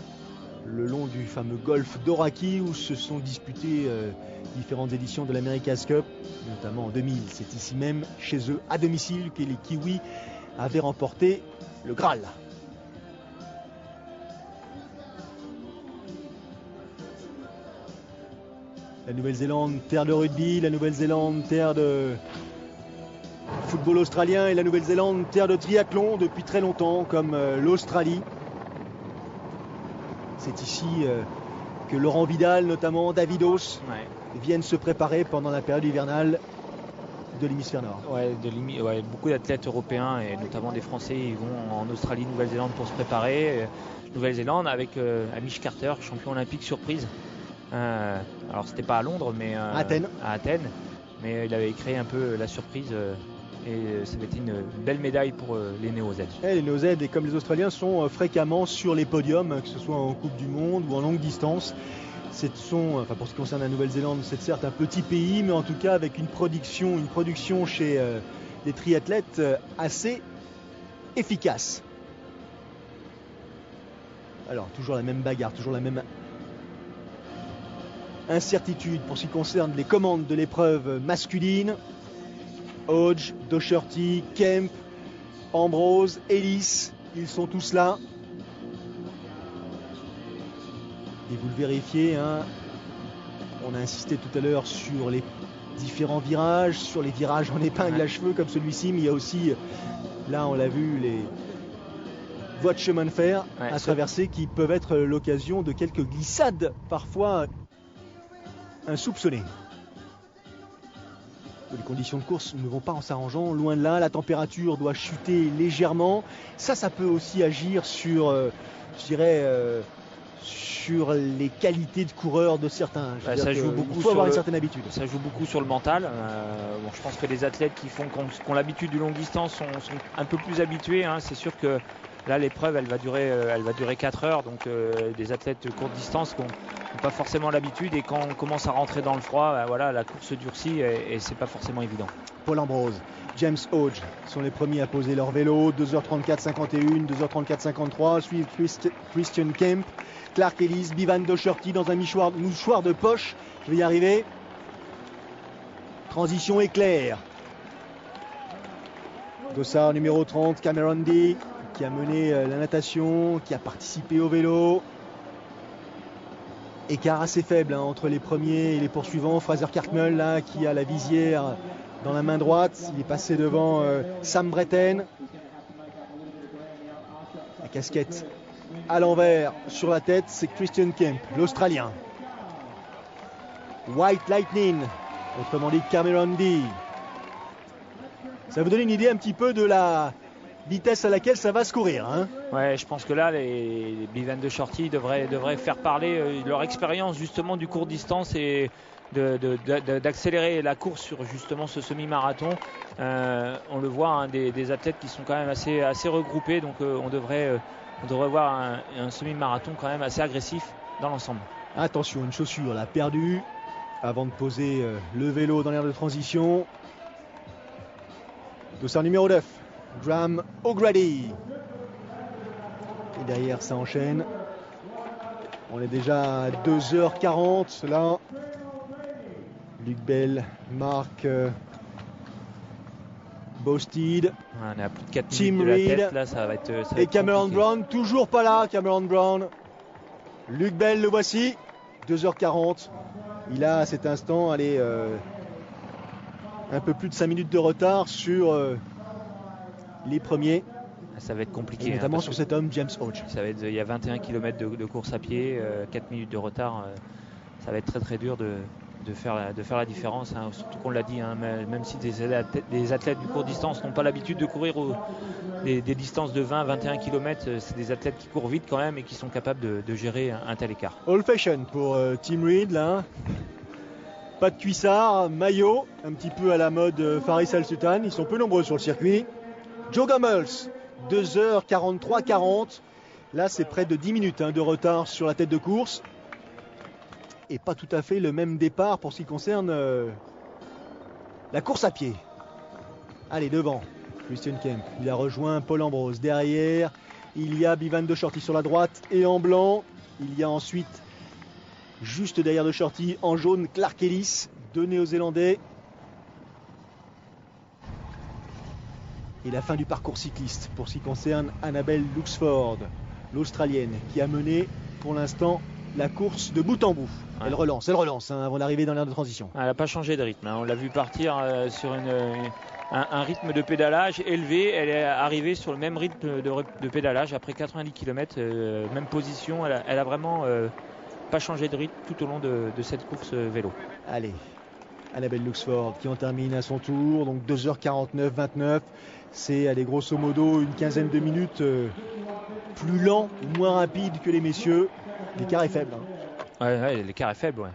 [SPEAKER 1] le long du fameux golfe d'Oraki où se sont disputées différentes éditions de l'America's Cup, notamment en 2000. C'est ici même, chez eux, à domicile, que les Kiwis avaient remporté le Graal. La Nouvelle-Zélande, terre de rugby, la Nouvelle-Zélande, terre de football australien et la Nouvelle-Zélande, terre de triathlon depuis très longtemps, comme l'Australie. C'est ici que Laurent Vidal, notamment Davidos, viennent se préparer pendant la période hivernale de l'hémisphère nord.
[SPEAKER 2] Ouais, beaucoup d'athlètes européens et notamment des Français, ils vont en Australie, Nouvelle-Zélande pour se préparer. Nouvelle-Zélande avec Hamish Carter, champion olympique surprise. Alors c'était pas à Londres, mais à Athènes. Mais il avait créé un peu la surprise. Et ça avait été une belle médaille pour les Néo-Z.
[SPEAKER 1] Les Néo-Z, et comme les Australiens, sont fréquemment sur les podiums, que ce soit en Coupe du Monde ou en longue distance. Pour ce qui concerne la Nouvelle-Zélande, c'est certes un petit pays, mais en tout cas avec une production chez les triathlètes assez efficace. Alors, toujours la même bagarre, toujours la même incertitude pour ce qui concerne les commandes de l'épreuve masculine. Hodge, Docherty, Kemp, Ambrose, Ellis, ils sont tous là. Et vous le vérifiez, hein, on a insisté tout à l'heure sur les différents virages, sur les virages en épingle à cheveux comme celui-ci, mais il y a aussi, là on l'a vu, les voies de chemin de fer à traverser qui peuvent être l'occasion de quelques glissades parfois insoupçonnées. Les conditions de course ne vont pas en s'arrangeant, loin de là, la température doit chuter légèrement. Ça peut aussi agir sur, sur les qualités de coureur de certains.
[SPEAKER 2] Ça joue beaucoup.
[SPEAKER 1] Il faut avoir une certaine habitude.
[SPEAKER 2] Ça joue beaucoup sur le mental. Je pense que les athlètes qui ont l'habitude du longue distance sont un peu plus habitués. Hein. C'est sûr que là, l'épreuve, elle va durer 4 heures. Donc, des athlètes de courte distance n'ont pas forcément l'habitude. Et quand on commence à rentrer dans le froid, la course durcit et c'est pas forcément évident.
[SPEAKER 1] Paul Ambrose, James Hodge sont les premiers à poser leur vélo. 2h34-51, 2h34-53. Suivent Christian Kemp, Clark Ellis, Bevan Docherty dans un mouchoir de poche. Je vais y arriver. Transition éclair. Dossard numéro 30, Cameron D, qui a mené la natation, qui a participé au vélo. Écart assez faible entre les premiers et les poursuivants. Fraser Cartmel là, qui a la visière dans la main droite. Il est passé devant Sam Bretten. La casquette à l'envers sur la tête, c'est Christian Kemp, l'Australien. White Lightning, autrement dit Cameron D. Ça vous donne une idée un petit peu de la vitesse à laquelle ça va se courir. Hein.
[SPEAKER 2] Ouais, je pense que là, les Bevan Docherty devraient faire parler leur expérience justement du court distance et d'accélérer la course sur justement ce semi-marathon. On le voit, hein, des athlètes qui sont quand même assez regroupés, donc on devrait voir un semi-marathon quand même assez agressif dans l'ensemble.
[SPEAKER 1] Attention, une chaussure là perdue avant de poser le vélo dans l'aire de transition. Dossard numéro 9, Graham O'Grady. Et derrière ça enchaîne. On est déjà à 2h40 là. Luc Bell, Marc Bostid,
[SPEAKER 2] on est à plus de 4
[SPEAKER 1] Tim
[SPEAKER 2] minutes de la
[SPEAKER 1] Reed
[SPEAKER 2] tête, là, ça va être
[SPEAKER 1] et Cameron
[SPEAKER 2] compliqué.
[SPEAKER 1] Brown, toujours pas là, Cameron Brown. Luc Bell, le voici, 2h40. Il a à cet instant, un peu plus de 5 minutes de retard sur les premiers.
[SPEAKER 2] Ça va être compliqué.
[SPEAKER 1] Et notamment sur cet homme, James Hodge.
[SPEAKER 2] Il y a 21 km de course à pied, 4 minutes de retard. Ça va être très très dur de faire la différence, hein. Surtout qu'on l'a dit, hein, même si des athlètes du court distance n'ont pas l'habitude de courir des distances de 20-21 km, c'est des athlètes qui courent vite quand même et qui sont capables de gérer un tel écart.
[SPEAKER 1] Old fashion pour Tim Reed là. Pas de cuissard, maillot, un petit peu à la mode Faris Al-Sultan. Ils sont peu nombreux sur le circuit. Joe Gummels, 2h43-40. Là, c'est près de 10 minutes de retard sur la tête de course. Et pas tout à fait le même départ pour ce qui concerne la course à pied. Allez, devant, Christian Kemp. Il a rejoint Paul Ambrose. Derrière, il y a Bevan Docherty sur la droite et en blanc. Il y a ensuite, juste derrière Docherty, en jaune, Clark Ellis, 2 Néo-Zélandais. Et la fin du parcours cycliste pour ce qui concerne Annabelle Luxford, l'Australienne, qui a mené pour l'instant la course de bout en bout. Elle relance avant d'arriver dans l'aire de transition.
[SPEAKER 2] Elle n'a pas changé de rythme, hein. On l'a vu partir sur un rythme de pédalage élevé. Elle est arrivée sur le même rythme de pédalage après 90 km, même position. Elle a vraiment pas changé de rythme tout au long de cette course vélo.
[SPEAKER 1] Allez, Annabelle Luxford qui en termine à son tour, donc 2h49-29. C'est, allez, grosso modo, une quinzaine de minutes plus lent ou moins rapide que les messieurs. L'écart est faible.
[SPEAKER 2] Ouais, l'écart est faible, ouais.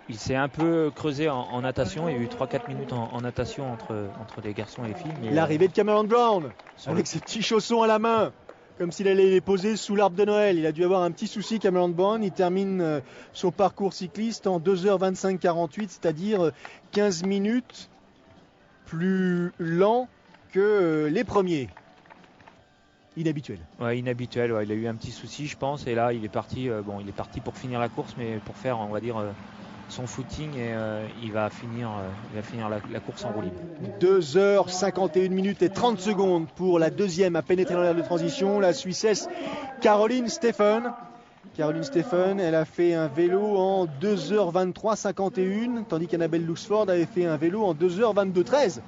[SPEAKER 2] Il s'est un peu creusé en natation. Il y a eu 3-4 minutes en natation entre les garçons et les filles.
[SPEAKER 1] L'arrivée de Cameron Brown avec ses petits chaussons à la main, comme s'il allait les poser sous l'arbre de Noël. Il a dû avoir un petit souci, Cameron Brown. Il termine son parcours cycliste en 2h25-48, c'est-à-dire 15 minutes plus lent que les premiers. Inhabituel.
[SPEAKER 2] Ouais, inhabituel. Ouais. Il a eu un petit souci, je pense. Et là, il est parti pour finir la course, mais pour faire, on va dire, son footing, et il va finir la course en roue libre.
[SPEAKER 1] 2h51 minutes et 30 secondes pour la deuxième à pénétrer dans l'aire de transition, la Suissesse Caroline Steffen. Caroline Steffen, elle a fait un vélo en 2h23-51, tandis qu'Annabelle Luxford avait fait un vélo en 2h22-13.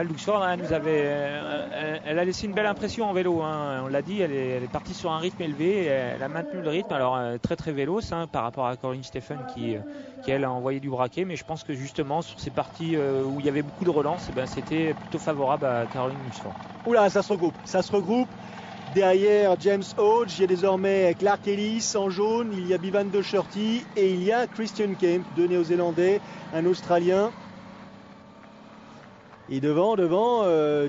[SPEAKER 2] Luxford, elle a laissé une belle impression en vélo, hein. On l'a dit, elle est partie sur un rythme élevé, elle a maintenu le rythme, alors très très véloce, hein, par rapport à Caroline Steffen qui elle a envoyé du braquet, mais je pense que justement sur ces parties où il y avait beaucoup de relance, c'était plutôt favorable à Caroline Luxford.
[SPEAKER 1] Oula, ça se regroupe. Derrière James Hodge, il y a désormais Clark Ellis en jaune, il y a Bivan Docherty et il y a Christian Kemp, deux Néo-Zélandais, un Australien. Et devant,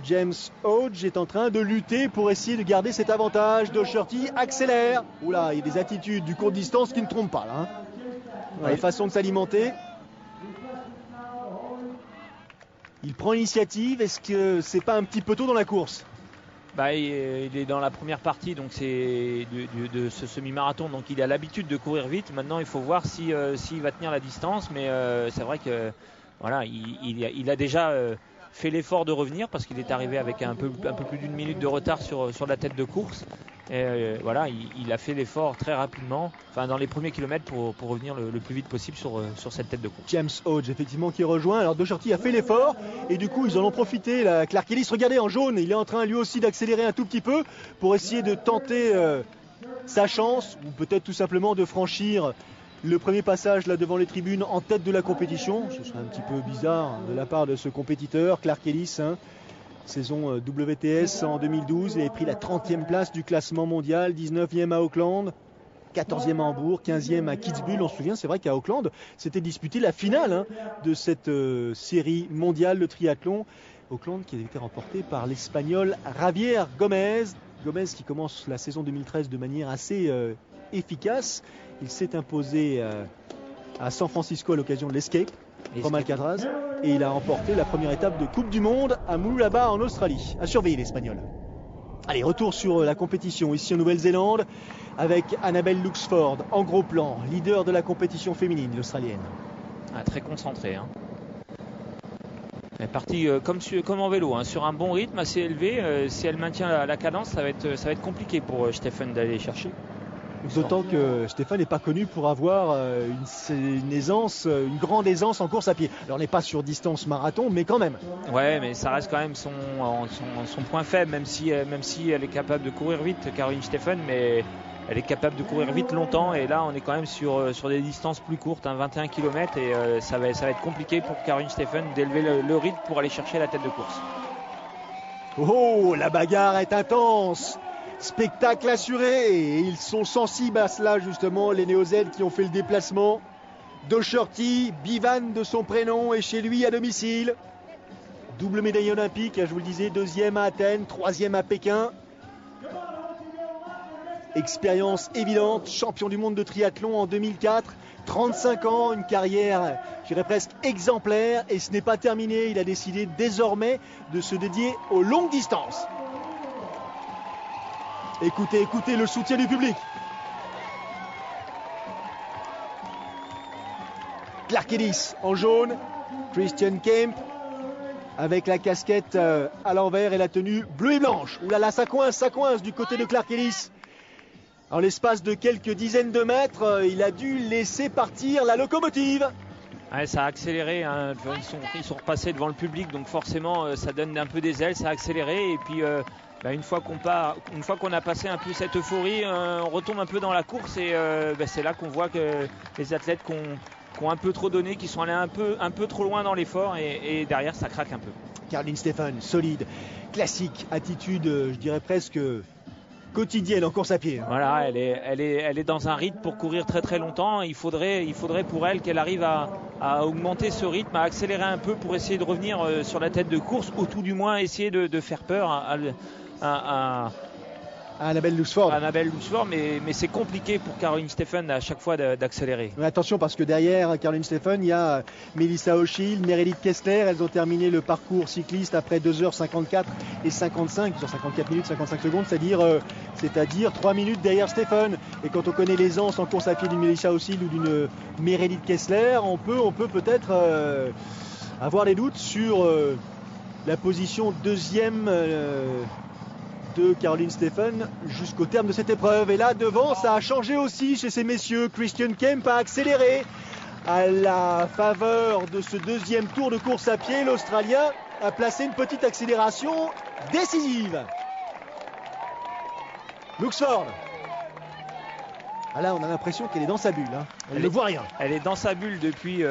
[SPEAKER 1] James Hodge est en train de lutter pour essayer de garder cet avantage. Docherty accélère. Oula, il y a des attitudes du court distance qui ne trompent pas là. Hein. La façon de s'alimenter. Il prend l'initiative. Est-ce que c'est pas un petit peu tôt dans la course ?
[SPEAKER 2] Il est dans la première partie, donc c'est de ce semi-marathon, donc il a l'habitude de courir vite. Maintenant, il faut voir s'il va tenir la distance, mais c'est vrai que voilà, il a déjà fait l'effort de revenir parce qu'il est arrivé avec un peu plus d'une minute de retard sur la tête de course. Et voilà, il a fait l'effort très rapidement, dans les premiers kilomètres pour revenir le plus vite possible sur cette tête de course.
[SPEAKER 1] James Hodge, effectivement, qui rejoint. Alors Docherty a fait l'effort et du coup ils en ont profité. Clark Ellis, regardez, en jaune, il est en train lui aussi d'accélérer un tout petit peu pour essayer de tenter sa chance, ou peut-être tout simplement de franchir le premier passage là devant les tribunes en tête de la compétition. Ce serait un petit peu bizarre de la part de ce compétiteur, Clark Ellis, saison WTS en 2012, il avait pris la 30e place du classement mondial, 19e à Auckland, 14e à Hambourg, 15e à Kitzbühel. On se souvient, c'est vrai qu'à Auckland, c'était disputé la finale de cette série mondiale de triathlon. Auckland qui avait été remporté par l'Espagnol Javier Gomez. Gomez qui commence la saison 2013 de manière assez efficace. Il s'est imposé à San Francisco à l'occasion de l'Escape, comme Alcatraz, et il a remporté la première étape de Coupe du Monde à Mooloolaba en Australie. À surveiller l'Espagnol. Allez, retour sur la compétition ici en Nouvelle-Zélande avec Annabelle Luxford en gros plan, leader de la compétition féminine, l'Australienne.
[SPEAKER 2] Très concentrée. Elle est partie comme en vélo, sur un bon rythme assez élevé. Si elle maintient la cadence, ça va être compliqué pour Steffen d'aller chercher.
[SPEAKER 1] D'autant que Steffen n'est pas connu pour avoir une grande aisance en course à pied. Alors on n'est pas sur distance marathon, mais quand même.
[SPEAKER 2] Ouais, mais ça reste quand même son point faible, même si elle est capable de courir vite, Caroline Steffen, mais elle est capable de courir vite longtemps. Et là, on est quand même sur des distances plus courtes, 21 km, et ça va être compliqué pour Caroline Steffen d'élever le rythme pour aller chercher la tête de course.
[SPEAKER 1] Oh, la bagarre est intense. Spectacle assuré, et ils sont sensibles à cela justement, les Néo-Zélandais qui ont fait le déplacement. Docherty, Bivan de son prénom, est chez lui à domicile. Double médaille olympique, je vous le disais, 2e à Athènes, 3e à Pékin. Expérience évidente, champion du monde de triathlon en 2004, 35 ans, une carrière, je dirais presque exemplaire, et ce n'est pas terminé, il a décidé désormais de se dédier aux longues distances. Écoutez le soutien du public. Clark Ellis en jaune, Christian Kemp avec la casquette à l'envers et la tenue bleue et blanche. Ouh là là, ça coince du côté de Clark Ellis. En l'espace de quelques dizaines de mètres, il a dû laisser partir la locomotive.
[SPEAKER 2] Ouais, ça a accéléré, hein. Ils sont repassés devant le public, donc forcément ça donne un peu des ailes, ça a accéléré. Et puis une fois qu'on a passé un peu cette euphorie, on retombe un peu dans la course et c'est là qu'on voit que les athlètes qui ont un peu trop donné, qui sont allés un peu trop loin dans l'effort et derrière ça craque un peu.
[SPEAKER 1] Caroline Steffen, solide, classique, attitude, je dirais presque quotidienne en course à pied.
[SPEAKER 2] Voilà, elle est dans un rythme pour courir très très longtemps. Il faudrait pour elle qu'elle arrive à augmenter ce rythme, à accélérer un peu pour essayer de revenir sur la tête de course, ou tout du moins essayer de faire peur à
[SPEAKER 1] Annabelle Loosford.
[SPEAKER 2] Mais c'est compliqué pour Caroline Steffen à chaque fois d'accélérer.
[SPEAKER 1] Mais attention, parce que derrière Caroline Steffen, il y a Melissa O'Shield, Meredith Kessler. Elles ont terminé le parcours cycliste après 2h54 et 55, 2h54 minutes 55 secondes, c'est-à-dire 3 minutes derrière Steffen. Et quand on connaît l'aisance en course à pied d'une Melissa O'Shield ou d'une Meredith Kessler, on peut peut-être avoir des doutes sur la position deuxième de Caroline Steffen jusqu'au terme de cette épreuve. Et là devant, ça a changé aussi chez ces messieurs. Christian Kemp a accéléré à la faveur de ce deuxième tour de course à pied. L'Australien a placé une petite accélération décisive. Loosford. Ah là, on a l'impression qu'elle est dans sa bulle. Hein. Elle ne voit rien.
[SPEAKER 2] Elle est dans sa bulle depuis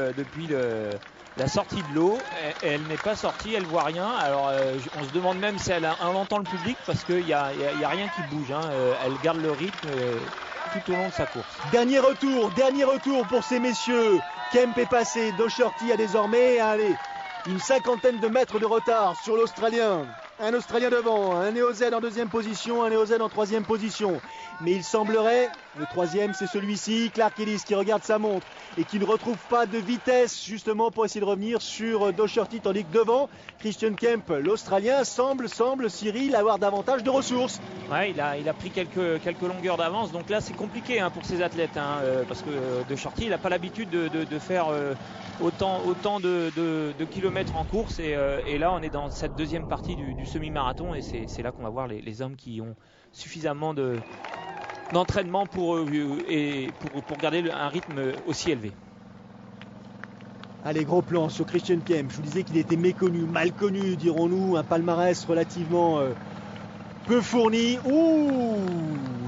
[SPEAKER 2] la sortie de l'eau. Elle n'est pas sortie, elle voit rien. Alors on se demande même si elle entend le public, parce qu'il n'y a rien qui bouge. Hein. Elle garde le rythme tout au long de sa course.
[SPEAKER 1] Dernier retour pour ces messieurs. Kemp est passé, Docherty a désormais une cinquantaine de mètres de retard sur l'Australien. Un Australien devant, un Néo-Z en deuxième position, un Néo-Z en troisième position. Mais il semblerait, le troisième c'est celui-ci, Clark Ellis, qui regarde sa montre et qui ne retrouve pas de vitesse justement pour essayer de revenir sur Docherty, tandis que devant, Christian Kemp, l'Australien, semble Cyril avoir davantage de ressources.
[SPEAKER 2] Ouais, il a pris quelques longueurs d'avance, donc là c'est compliqué pour ces athlètes, parce que Docherty il n'a pas l'habitude de faire autant de kilomètres en course, et là on est dans cette deuxième partie du semi-marathon, et c'est là qu'on va voir les hommes qui ont suffisamment d'entraînement pour garder un rythme aussi élevé.
[SPEAKER 1] Allez, gros plan sur Christian Kemp. Je vous disais qu'il était méconnu, mal connu, dirons-nous, un palmarès relativement peu fourni. Ouh,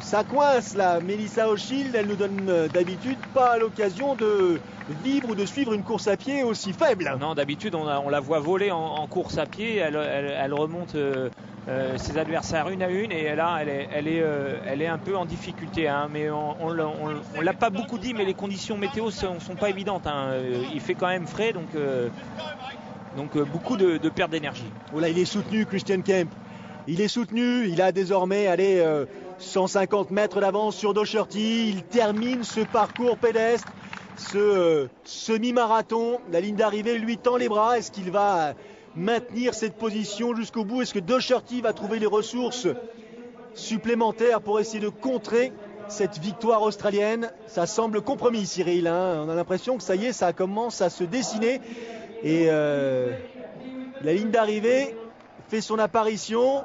[SPEAKER 1] ça coince là. Melissa O'Shield, elle nous donne d'habitude pas l'occasion de vivre ou de suivre une course à pied aussi faible.
[SPEAKER 2] Non, d'habitude on la voit voler en course à pied. Elle remonte ses adversaires une à une, et là elle est un peu en difficulté, mais on l'a pas beaucoup dit, mais les conditions météo sont pas évidentes, il fait quand même frais, donc beaucoup de perte d'énergie.
[SPEAKER 1] Oh là, il est soutenu, Christian Kemp. Il est soutenu, il a désormais 150 mètres d'avance sur Docherty. Il termine ce parcours pédestre, ce semi-marathon. La ligne d'arrivée lui tend les bras. Est-ce qu'il va maintenir cette position jusqu'au bout? Est-ce que Docherty va trouver les ressources supplémentaires pour essayer de contrer cette victoire australienne? Ça semble compromis, Cyril. On a l'impression que ça y est, ça commence à se dessiner. Et la ligne d'arrivée fait son apparition.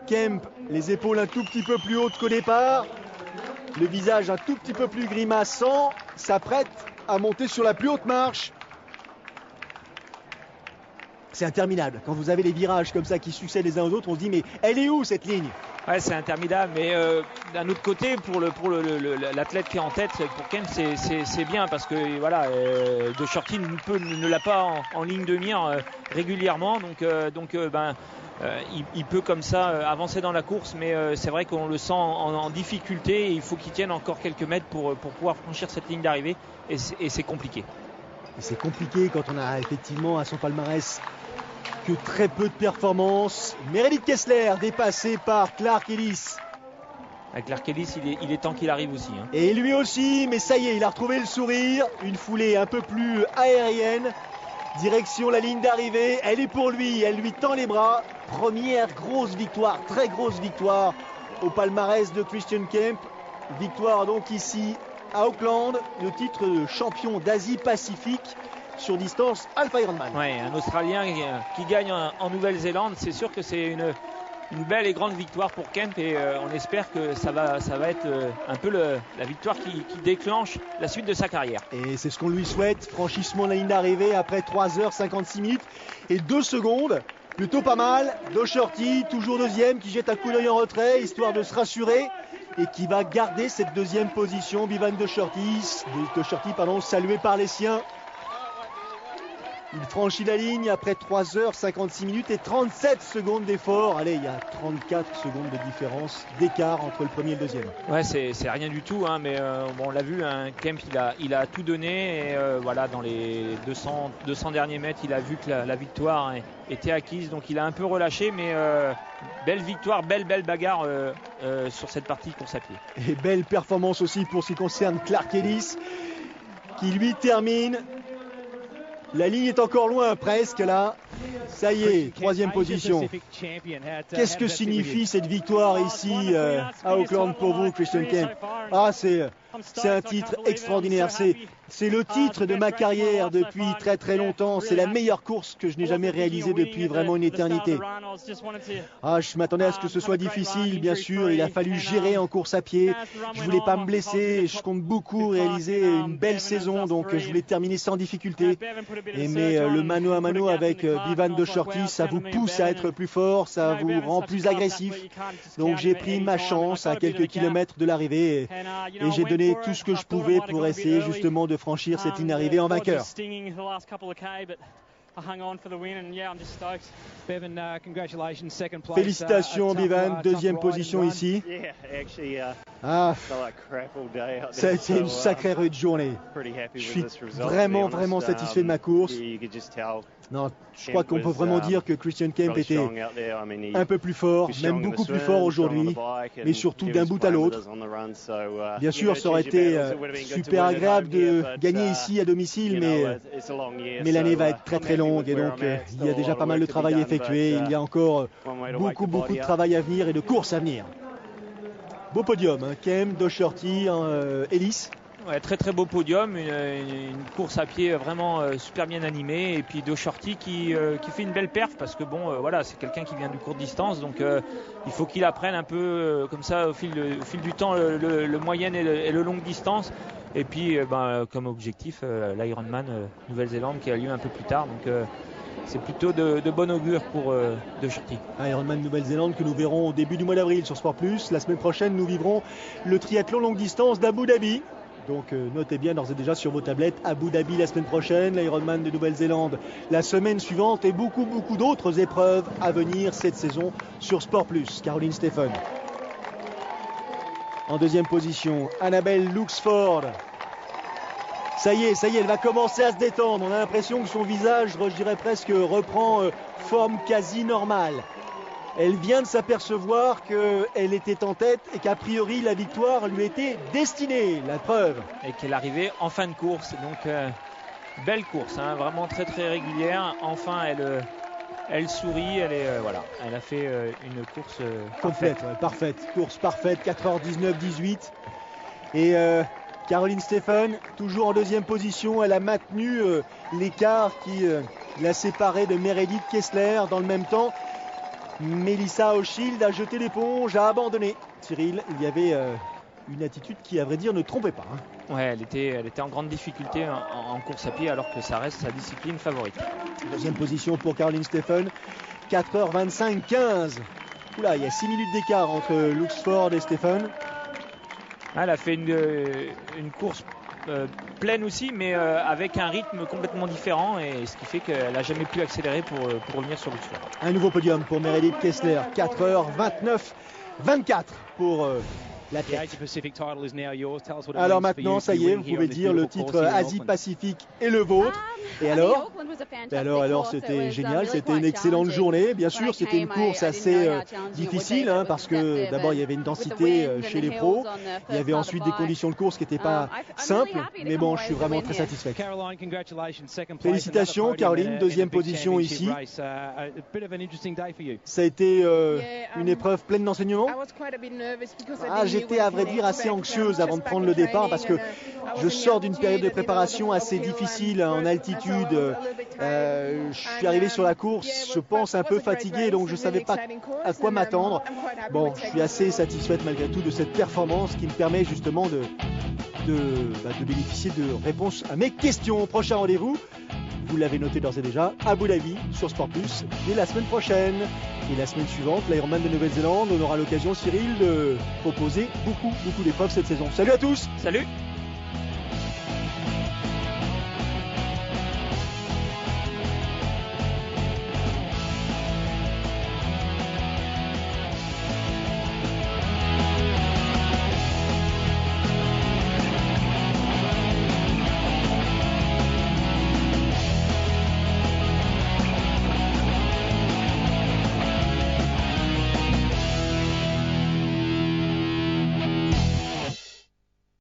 [SPEAKER 1] Kemp, les épaules un tout petit peu plus hautes qu'au départ, le visage un tout petit peu plus grimaçant, s'apprête à monter sur la plus haute marche. C'est interminable. Quand vous avez les virages comme ça qui succèdent les uns aux autres, on se dit mais elle est où cette ligne?
[SPEAKER 2] Ouais, c'est interminable, mais d'un autre côté, pour l'athlète qui est en tête, pour Kemp, c'est bien, parce que voilà, Docherty ne l'a pas en ligne de mire régulièrement, donc il peut comme ça avancer dans la course, mais c'est vrai qu'on le sent en difficulté, et il faut qu'il tienne encore quelques mètres pour pouvoir franchir cette ligne d'arrivée, et c'est compliqué.
[SPEAKER 1] Et c'est compliqué quand on a effectivement à son palmarès que très peu de performances. Meredith Kessler dépassée par Clark Ellis.
[SPEAKER 2] Avec Clark Ellis, il est temps qu'il arrive aussi.
[SPEAKER 1] Et lui aussi, mais ça y est, il a retrouvé le sourire. Une foulée un peu plus aérienne. Direction la ligne d'arrivée. Elle est pour lui, elle lui tend les bras. Première grosse victoire, très grosse victoire au palmarès de Christian Kemp. Victoire donc ici à Auckland, le titre de champion d'Asie-Pacifique sur distance Alpha Ironman.
[SPEAKER 2] Ouais, un Australien qui gagne en Nouvelle-Zélande, c'est sûr que c'est une belle et grande victoire pour Kemp et on espère que ça va être un peu la victoire qui déclenche la suite de sa carrière.
[SPEAKER 1] Et c'est ce qu'on lui souhaite. Franchissement de la ligne d'arrivée après 3h56 minutes et 2 secondes. Plutôt pas mal. Docherty, toujours deuxième, qui jette un coup d'œil en retrait, histoire de se rassurer et qui va garder cette deuxième position. Bevan Docherty, salué par les siens. Il franchit la ligne après 3h56 minutes et 37 secondes d'effort. Allez, il y a 34 secondes de différence, d'écart entre le premier et le deuxième.
[SPEAKER 2] Ouais, c'est rien du tout, hein, mais bon, on l'a vu, hein, Kemp il a tout donné et voilà, dans les 200 derniers mètres, il a vu que la victoire était acquise, donc il a un peu relâché, mais belle victoire, belle bagarre sur cette partie course à pied.
[SPEAKER 1] Et belle performance aussi pour ce qui concerne Clark Ellis, qui lui termine. La ligne est encore loin, presque là. Ça y est, troisième position. Qu'est-ce que signifie cette victoire ici à Auckland pour vous, Christian Kemp? Ah, c'est un titre extraordinaire. C'est le titre de ma carrière depuis très longtemps. C'est la meilleure course que je n'ai jamais réalisée depuis vraiment une éternité. Ah, je m'attendais à ce que ce soit difficile, bien sûr. Il a fallu gérer en course à pied. Je voulais pas me blesser. Je compte beaucoup réaliser une belle saison, donc je voulais terminer sans difficulté. Mais le mano à mano avec Bevan Docherty, ça vous pousse à être plus fort, ça vous rend plus agressif. Donc j'ai pris ma chance à quelques kilomètres de l'arrivée et j'ai donné tout ce que je pouvais pour essayer justement de franchir cette ligne d'arrivée en vainqueur. Félicitations Bevan, deuxième position ici. Ah, ça a été une sacrée rude journée. Je suis vraiment satisfait de ma course. Non, je crois qu'on peut vraiment dire que Christian Kemp était un peu plus fort, même beaucoup plus fort aujourd'hui, mais surtout d'un bout à l'autre. Bien sûr, ça aurait été super agréable de gagner ici à domicile, mais l'année va être très longue et donc il y a déjà pas mal de travail effectué. Il y a encore beaucoup de travail à venir et de courses à venir. Beau podium, hein. Kemp, Docherty, Ellis.
[SPEAKER 2] Ouais, très beau podium, une course à pied vraiment super bien animée et puis Docherty qui fait une belle perf parce que bon voilà, c'est quelqu'un qui vient du court distance, donc il faut qu'il apprenne un peu comme ça au fil du temps le moyenne et le longue distance et puis comme objectif l'Ironman Nouvelle-Zélande qui a lieu un peu plus tard, donc c'est plutôt de bon augure pour Docherty.
[SPEAKER 1] Ironman Nouvelle-Zélande que nous verrons au début du mois d'avril sur Sport Plus. La semaine prochaine, nous vivrons le triathlon longue distance d'Abu Dhabi. Donc notez bien d'ores et déjà sur vos tablettes Abu Dhabi la semaine prochaine, l'Ironman de Nouvelle-Zélande la semaine suivante et beaucoup d'autres épreuves à venir cette saison sur Sport Plus. Caroline Stephen. En deuxième position, Annabelle Luxford. Ça y est, elle va commencer à se détendre. On a l'impression que son visage, je dirais presque, reprend forme quasi normale. Elle vient de s'apercevoir qu'elle était en tête et qu'a priori la victoire lui était destinée, la preuve.
[SPEAKER 2] Et qu'elle arrivait en fin de course, donc belle course, hein, vraiment très régulière. Enfin elle sourit, elle a fait une course
[SPEAKER 1] complète, parfaite, course parfaite, 4h19-18. Et Caroline Stephen, toujours en deuxième position, elle a maintenu l'écart qui l'a séparée de Meredith Kessler. Dans le même temps, Melissa O'Shield a jeté l'éponge, a abandonné. Cyril, il y avait une attitude qui, à vrai dire, ne trompait pas. Hein.
[SPEAKER 2] Ouais, elle était en grande difficulté en course à pied, alors que ça reste sa discipline favorite.
[SPEAKER 1] Deuxième position pour Caroline Stephen, 4h25-15. Oula, il y a 6 minutes d'écart entre Luxford et Stephen.
[SPEAKER 2] Elle a fait une course pleine aussi, mais avec un rythme complètement différent, et ce qui fait qu'elle n'a jamais pu accélérer pour revenir sur Luxford.
[SPEAKER 1] Un nouveau podium pour Meredith Kessler, 4h29-24 pour l'athlète. Alors maintenant, ça y est, vous pouvez dire le titre Asie-Pacifique est le vôtre. Et alors, c'était génial, c'était une excellente journée. Bien sûr, c'était une course assez difficile, hein, parce que d'abord, il y avait une densité chez les pros. Il y avait ensuite des conditions de course qui n'étaient pas simples. Mais bon, je suis vraiment très satisfait. Félicitations, Caroline, deuxième position ici. Ça a été une épreuve pleine d'enseignements. J'étais à vrai dire assez anxieuse avant de prendre le départ parce que je sors d'une période de préparation assez difficile en altitude. altitude. Je suis arrivé sur la course, je pense un peu fatigué, donc je ne savais pas à quoi m'attendre. Bon, je suis assez satisfaite malgré tout de cette performance qui me permet justement de bénéficier de réponses à mes questions. Prochain rendez-vous, vous l'avez noté d'ores et déjà, Abu Dhabi sur Sport Plus dès la semaine prochaine. Et la semaine suivante, l'Ironman de Nouvelle-Zélande, on aura l'occasion, Cyril, de proposer beaucoup d'épreuves cette saison. Salut à tous!
[SPEAKER 2] Salut!